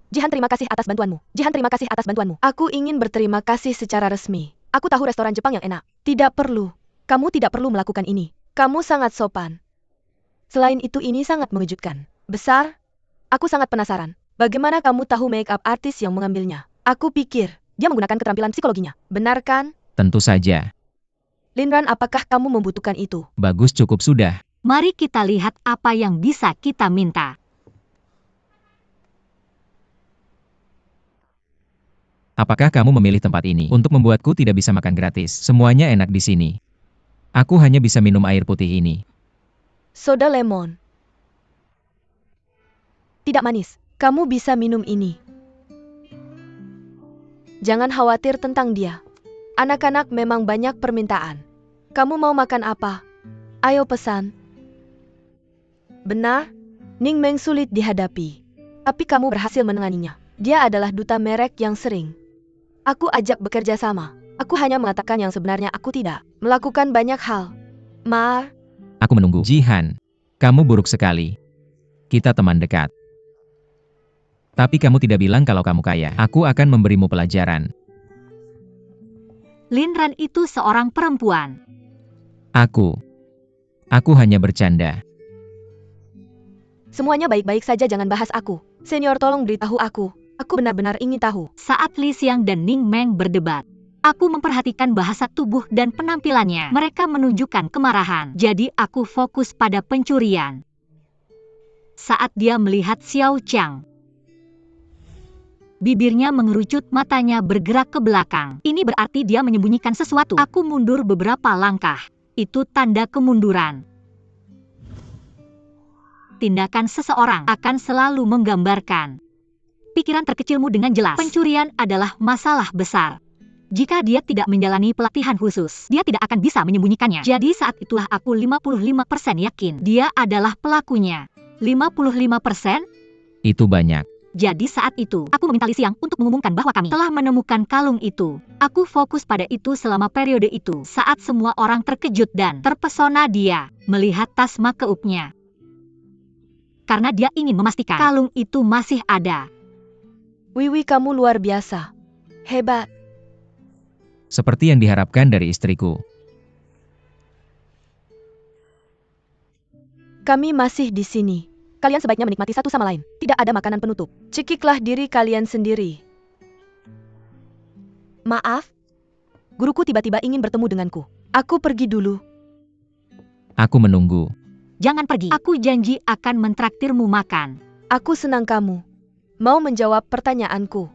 Jihan, terima kasih atas bantuanmu. Jihan, terima kasih atas bantuanmu. Aku ingin berterima kasih secara resmi. Aku tahu restoran Jepang yang enak. Tidak perlu. Kamu tidak perlu melakukan ini. Kamu sangat sopan. Selain itu, ini sangat mengejutkan. Besar? Aku sangat penasaran. Bagaimana kamu tahu make-up artis yang mengambilnya? Aku pikir dia menggunakan keterampilan psikologinya. Benar kan? Tentu saja. Linran, apakah kamu membutuhkan itu? Bagus, cukup sudah. Mari kita lihat apa yang bisa kita minta. Apakah kamu memilih tempat ini untuk membuatku tidak bisa makan gratis? Semuanya enak di sini. Aku hanya bisa minum air putih ini. Soda lemon. Tidak manis. Kamu bisa minum ini. Jangan khawatir tentang dia. Anak-anak memang banyak permintaan. Kamu mau makan apa? Ayo pesan. Benar, Ning Meng sulit dihadapi. Tapi kamu berhasil menanganinya. Dia adalah duta merek yang sering aku ajak bekerja sama. Aku hanya mengatakan yang sebenarnya aku tidak melakukan banyak hal. Ma, Aku menunggu. Jihan, kamu buruk sekali. Kita teman dekat. Tapi kamu tidak bilang kalau kamu kaya. Aku akan memberimu pelajaran. Lin Ran itu seorang perempuan. Aku hanya bercanda. semuanya baik-baik saja, jangan bahas aku. Senior, tolong beritahu aku. Aku benar-benar ingin tahu. Saat Li Xiang dan Ning Meng berdebat, aku memperhatikan bahasa tubuh dan penampilannya. Mereka menunjukkan kemarahan. Jadi aku fokus pada pencurian. Saat dia melihat Xiao Chang, bibirnya mengerucut, matanya bergerak ke belakang. Ini berarti dia menyembunyikan sesuatu. Aku mundur beberapa langkah. Itu tanda kemunduran. Tindakan seseorang akan selalu menggambarkan pikiran terkecilmu dengan jelas. Pencurian adalah masalah besar. Jika dia tidak menjalani pelatihan khusus, dia tidak akan bisa menyembunyikannya. Jadi saat itulah aku 55% yakin dia adalah pelakunya. 55%? Itu banyak. Jadi saat itu, aku meminta Li Xiang untuk mengumumkan bahwa kami telah menemukan kalung itu. Aku fokus pada itu selama periode itu, saat semua orang terkejut dan terpesona dia melihat tas makeupnya. Karena dia ingin memastikan kalung itu masih ada. Wiwi, kamu luar biasa. Hebat. Seperti yang diharapkan dari istriku. Kami masih di sini. Kalian sebaiknya menikmati satu sama lain. Tidak ada makanan penutup. Cekiklah diri kalian sendiri. Maaf. Guruku tiba-tiba ingin bertemu denganku. Aku pergi dulu. Aku menunggu. Jangan pergi. Aku janji akan mentraktirmu makan. Aku senang kamu mau menjawab pertanyaanku.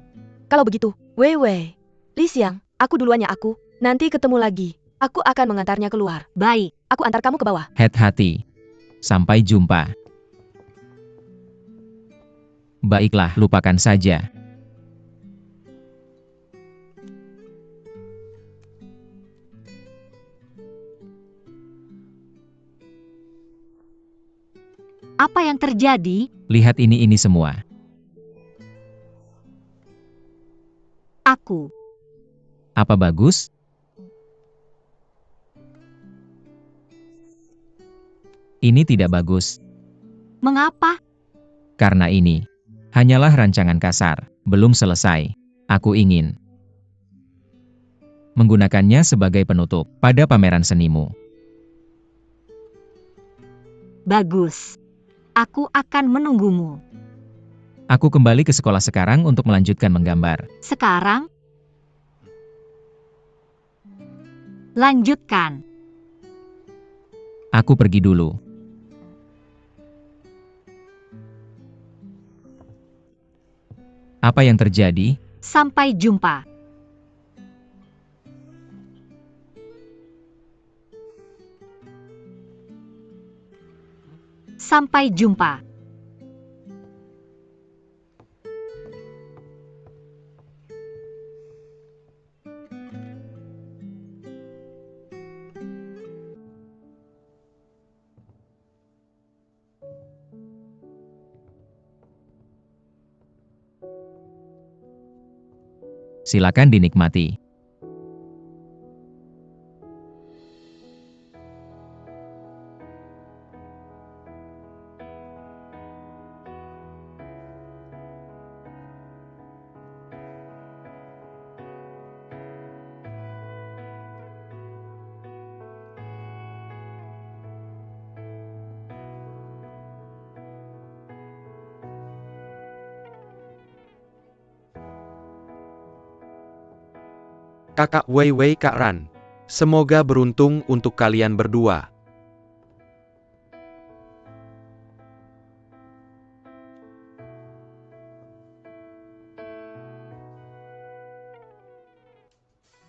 Kalau begitu, Wei. Li Xiang, aku duluannya aku. Nanti ketemu lagi. Aku akan mengantarnya keluar. Baik. Aku antar kamu ke bawah. Hati-hati. Sampai jumpa. Baiklah, lupakan saja. Apa yang terjadi? Lihat ini semua. Aku. Apa bagus? Ini tidak bagus. Mengapa? Karena ini hanyalah rancangan kasar, belum selesai. Aku ingin menggunakannya sebagai penutup pada pameran senimu. Bagus. Aku akan menunggumu. Aku kembali ke sekolah sekarang untuk melanjutkan menggambar. Sekarang? Lanjutkan. Aku pergi dulu. Apa yang terjadi? Sampai jumpa. Sampai jumpa. Silakan dinikmati. Kakak Wei Kak Ran. Semoga beruntung untuk kalian berdua.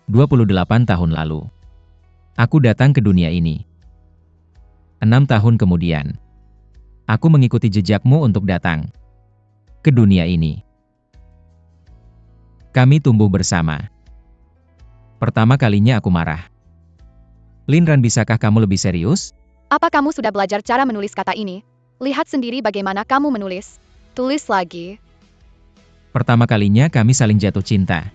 28 tahun lalu. Aku datang ke dunia ini. 6 tahun kemudian, aku mengikuti jejakmu untuk datang ke dunia ini. Kami tumbuh bersama. Pertama kalinya aku marah. Linran, bisakah kamu lebih serius? Apa kamu sudah belajar cara menulis kata ini? Lihat sendiri bagaimana kamu menulis. Tulis lagi. Pertama kalinya kami saling jatuh cinta.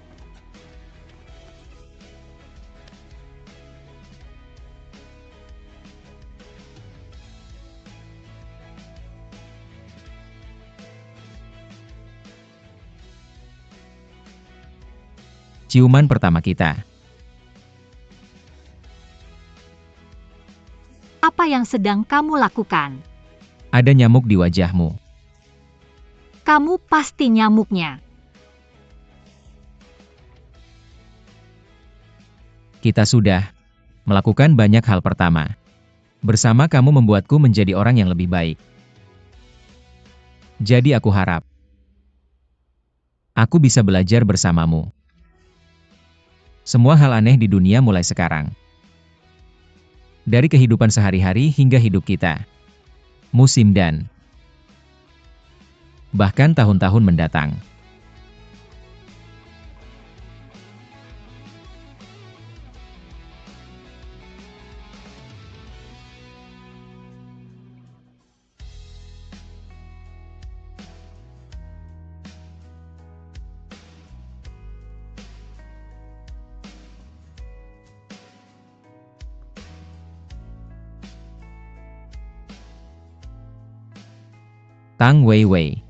Ciuman pertama kita. Apa yang sedang kamu lakukan? Ada nyamuk di wajahmu. Kamu pasti nyamuknya. Kita sudah melakukan banyak hal pertama. Bersama kamu membuatku menjadi orang yang lebih baik. Jadi aku harap aku bisa belajar bersamamu. Semua hal aneh di dunia mulai sekarang. Dari kehidupan sehari-hari hingga hidup kita. Musim dan bahkan tahun-tahun mendatang. Tang Weiwei,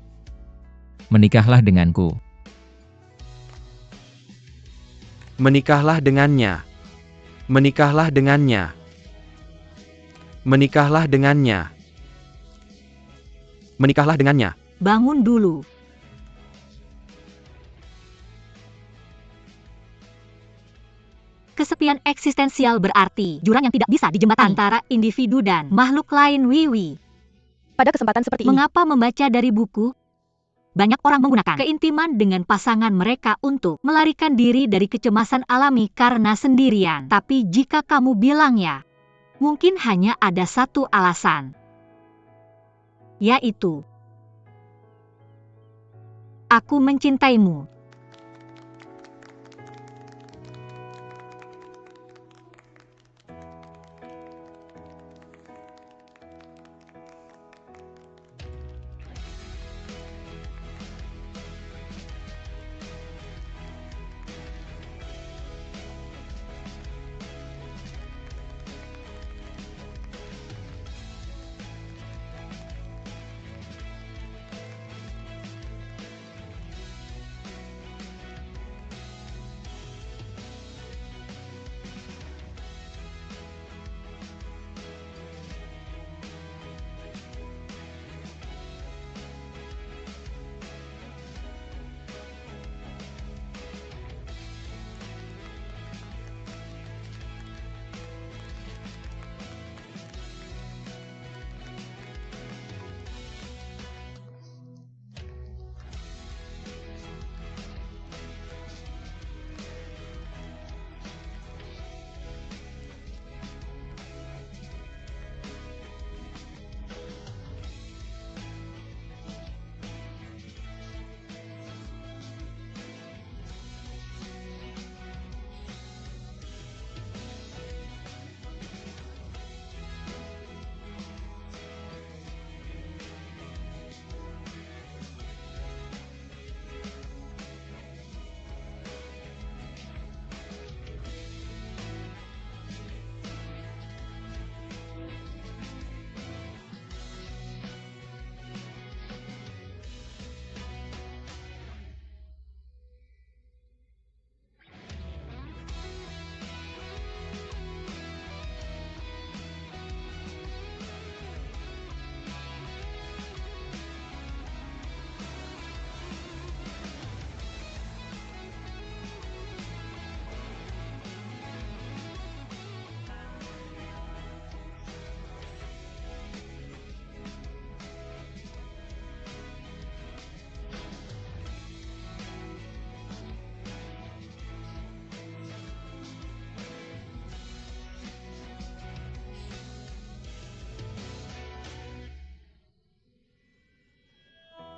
menikahlah denganku. Menikahlah dengannya. Menikahlah dengannya. Menikahlah dengannya. Menikahlah dengannya. Bangun dulu. Kesepian eksistensial berarti jurang yang tidak bisa dijembatani antara individu dan makhluk lain. Wiwi. Pada kesempatan seperti ini, Mengapa membaca dari buku? Banyak orang menggunakan keintiman dengan pasangan mereka untuk melarikan diri dari kecemasan alami karena sendirian. Tapi jika kamu bilang ya, mungkin hanya ada satu alasan. Yaitu, aku mencintaimu.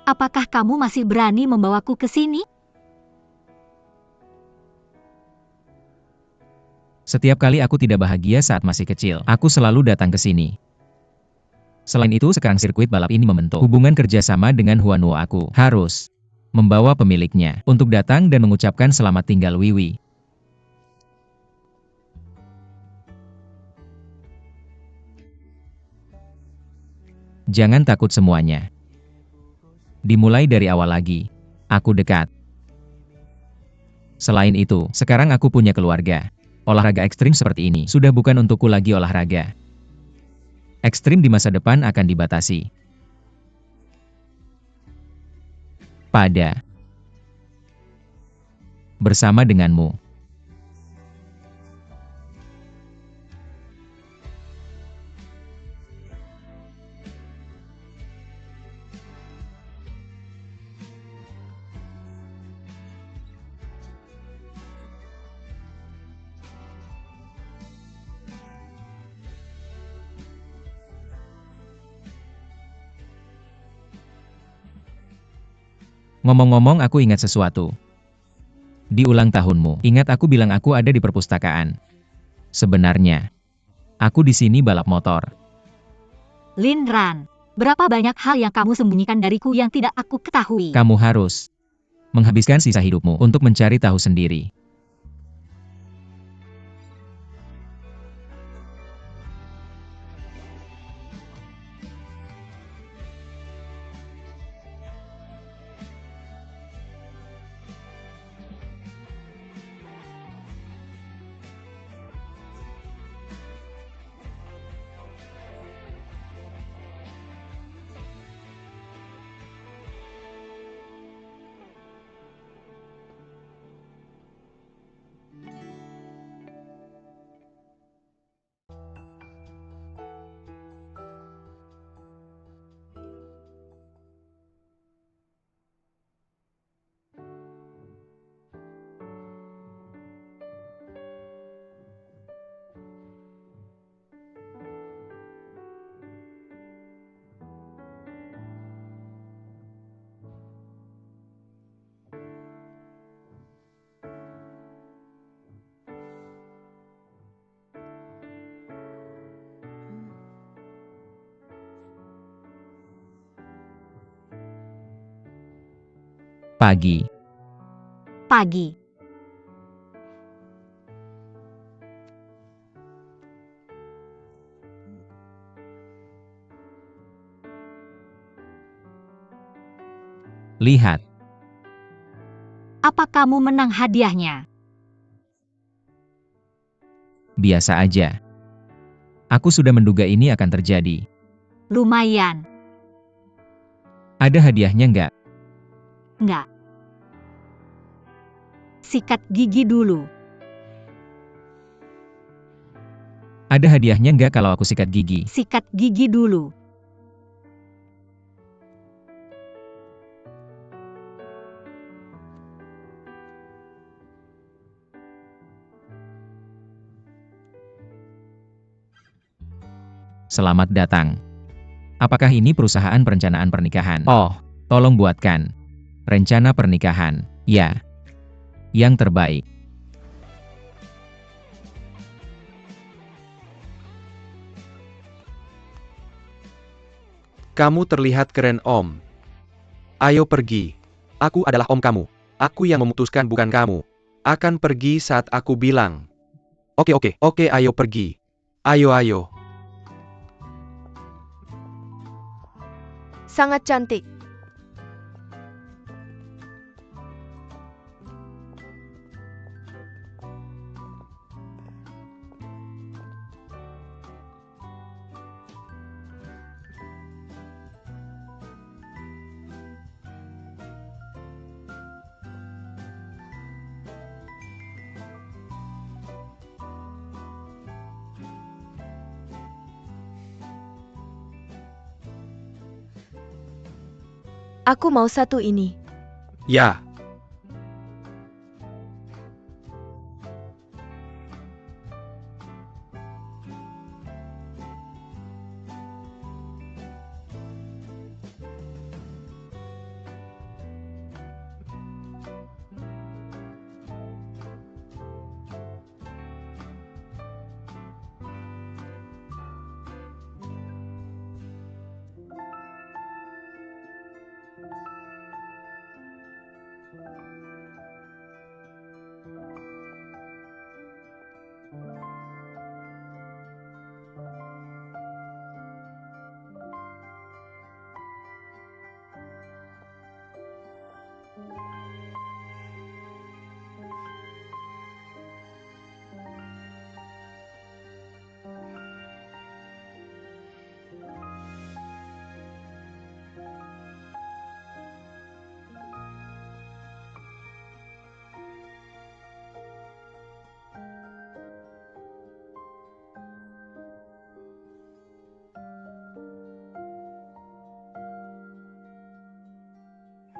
Apakah kamu masih berani membawaku ke sini? Setiap kali aku tidak bahagia saat masih kecil, aku selalu datang ke sini. Selain itu, sekarang sirkuit balap ini membentuk hubungan kerjasama dengan Huanwo. Aku harus membawa pemiliknya untuk datang dan mengucapkan selamat tinggal Wiwi. Jangan takut semuanya. Dimulai dari awal lagi. Aku dekat. Selain itu, sekarang aku punya keluarga. Olahraga ekstrim seperti ini sudah bukan untukku lagi olahraga. Ekstrim di masa depan akan dibatasi. Pada bersama denganmu. Ngomong-ngomong, aku ingat sesuatu. Di ulang tahunmu, ingat aku bilang aku ada di perpustakaan. Sebenarnya, aku di sini balap motor. Lin Ran, berapa banyak hal yang kamu sembunyikan dariku yang tidak aku ketahui? Kamu harus menghabiskan sisa hidupmu untuk mencari tahu sendiri. Pagi. Pagi. Lihat. Apa kamu menang hadiahnya? Biasa aja. Aku sudah menduga ini akan terjadi. Lumayan. Ada hadiahnya nggak? Nggak. Sikat gigi dulu. Ada hadiahnya nggak kalau aku sikat gigi? Sikat gigi dulu. Selamat datang. Apakah ini perusahaan perencanaan pernikahan? Oh, tolong buatkan rencana pernikahan. Ya, yang terbaik. Kamu terlihat keren, Om. Ayo pergi. Aku adalah om kamu. Aku yang memutuskan, bukan kamu. Akan pergi saat aku bilang. Oke, ayo pergi. Ayo. Sangat cantik. Aku mau satu ini. Ya.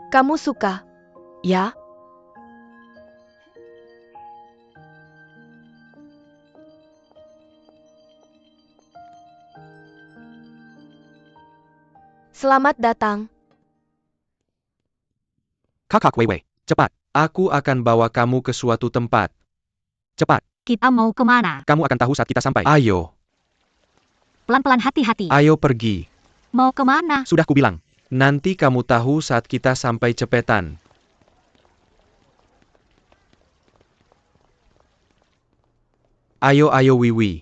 Kamu suka, ya? Selamat datang. Kakak Weiwei, cepat. Aku akan bawa kamu ke suatu tempat. Cepat, Kita mau kemana? kamu akan tahu saat kita sampai. Ayo, Pelan-pelan hati-hati. ayo pergi. Mau kemana? Sudah kubilang. Nanti kamu tahu saat kita sampai cepetan. Ayo, ayo Wiwi.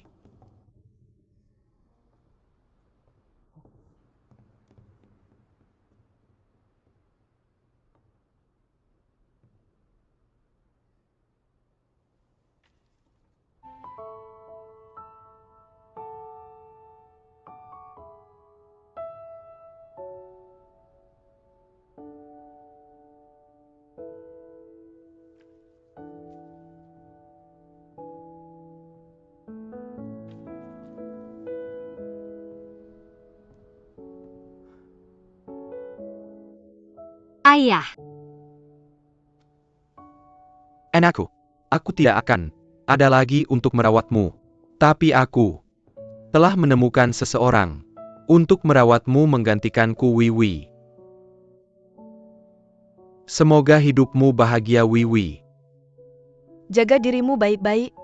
Ayah. Anakku, aku tidak akan ada lagi untuk merawatmu. Tapi aku telah menemukan seseorang untuk merawatmu menggantikanku Wiwi. Semoga hidupmu bahagia Wiwi. Jaga dirimu baik-baik.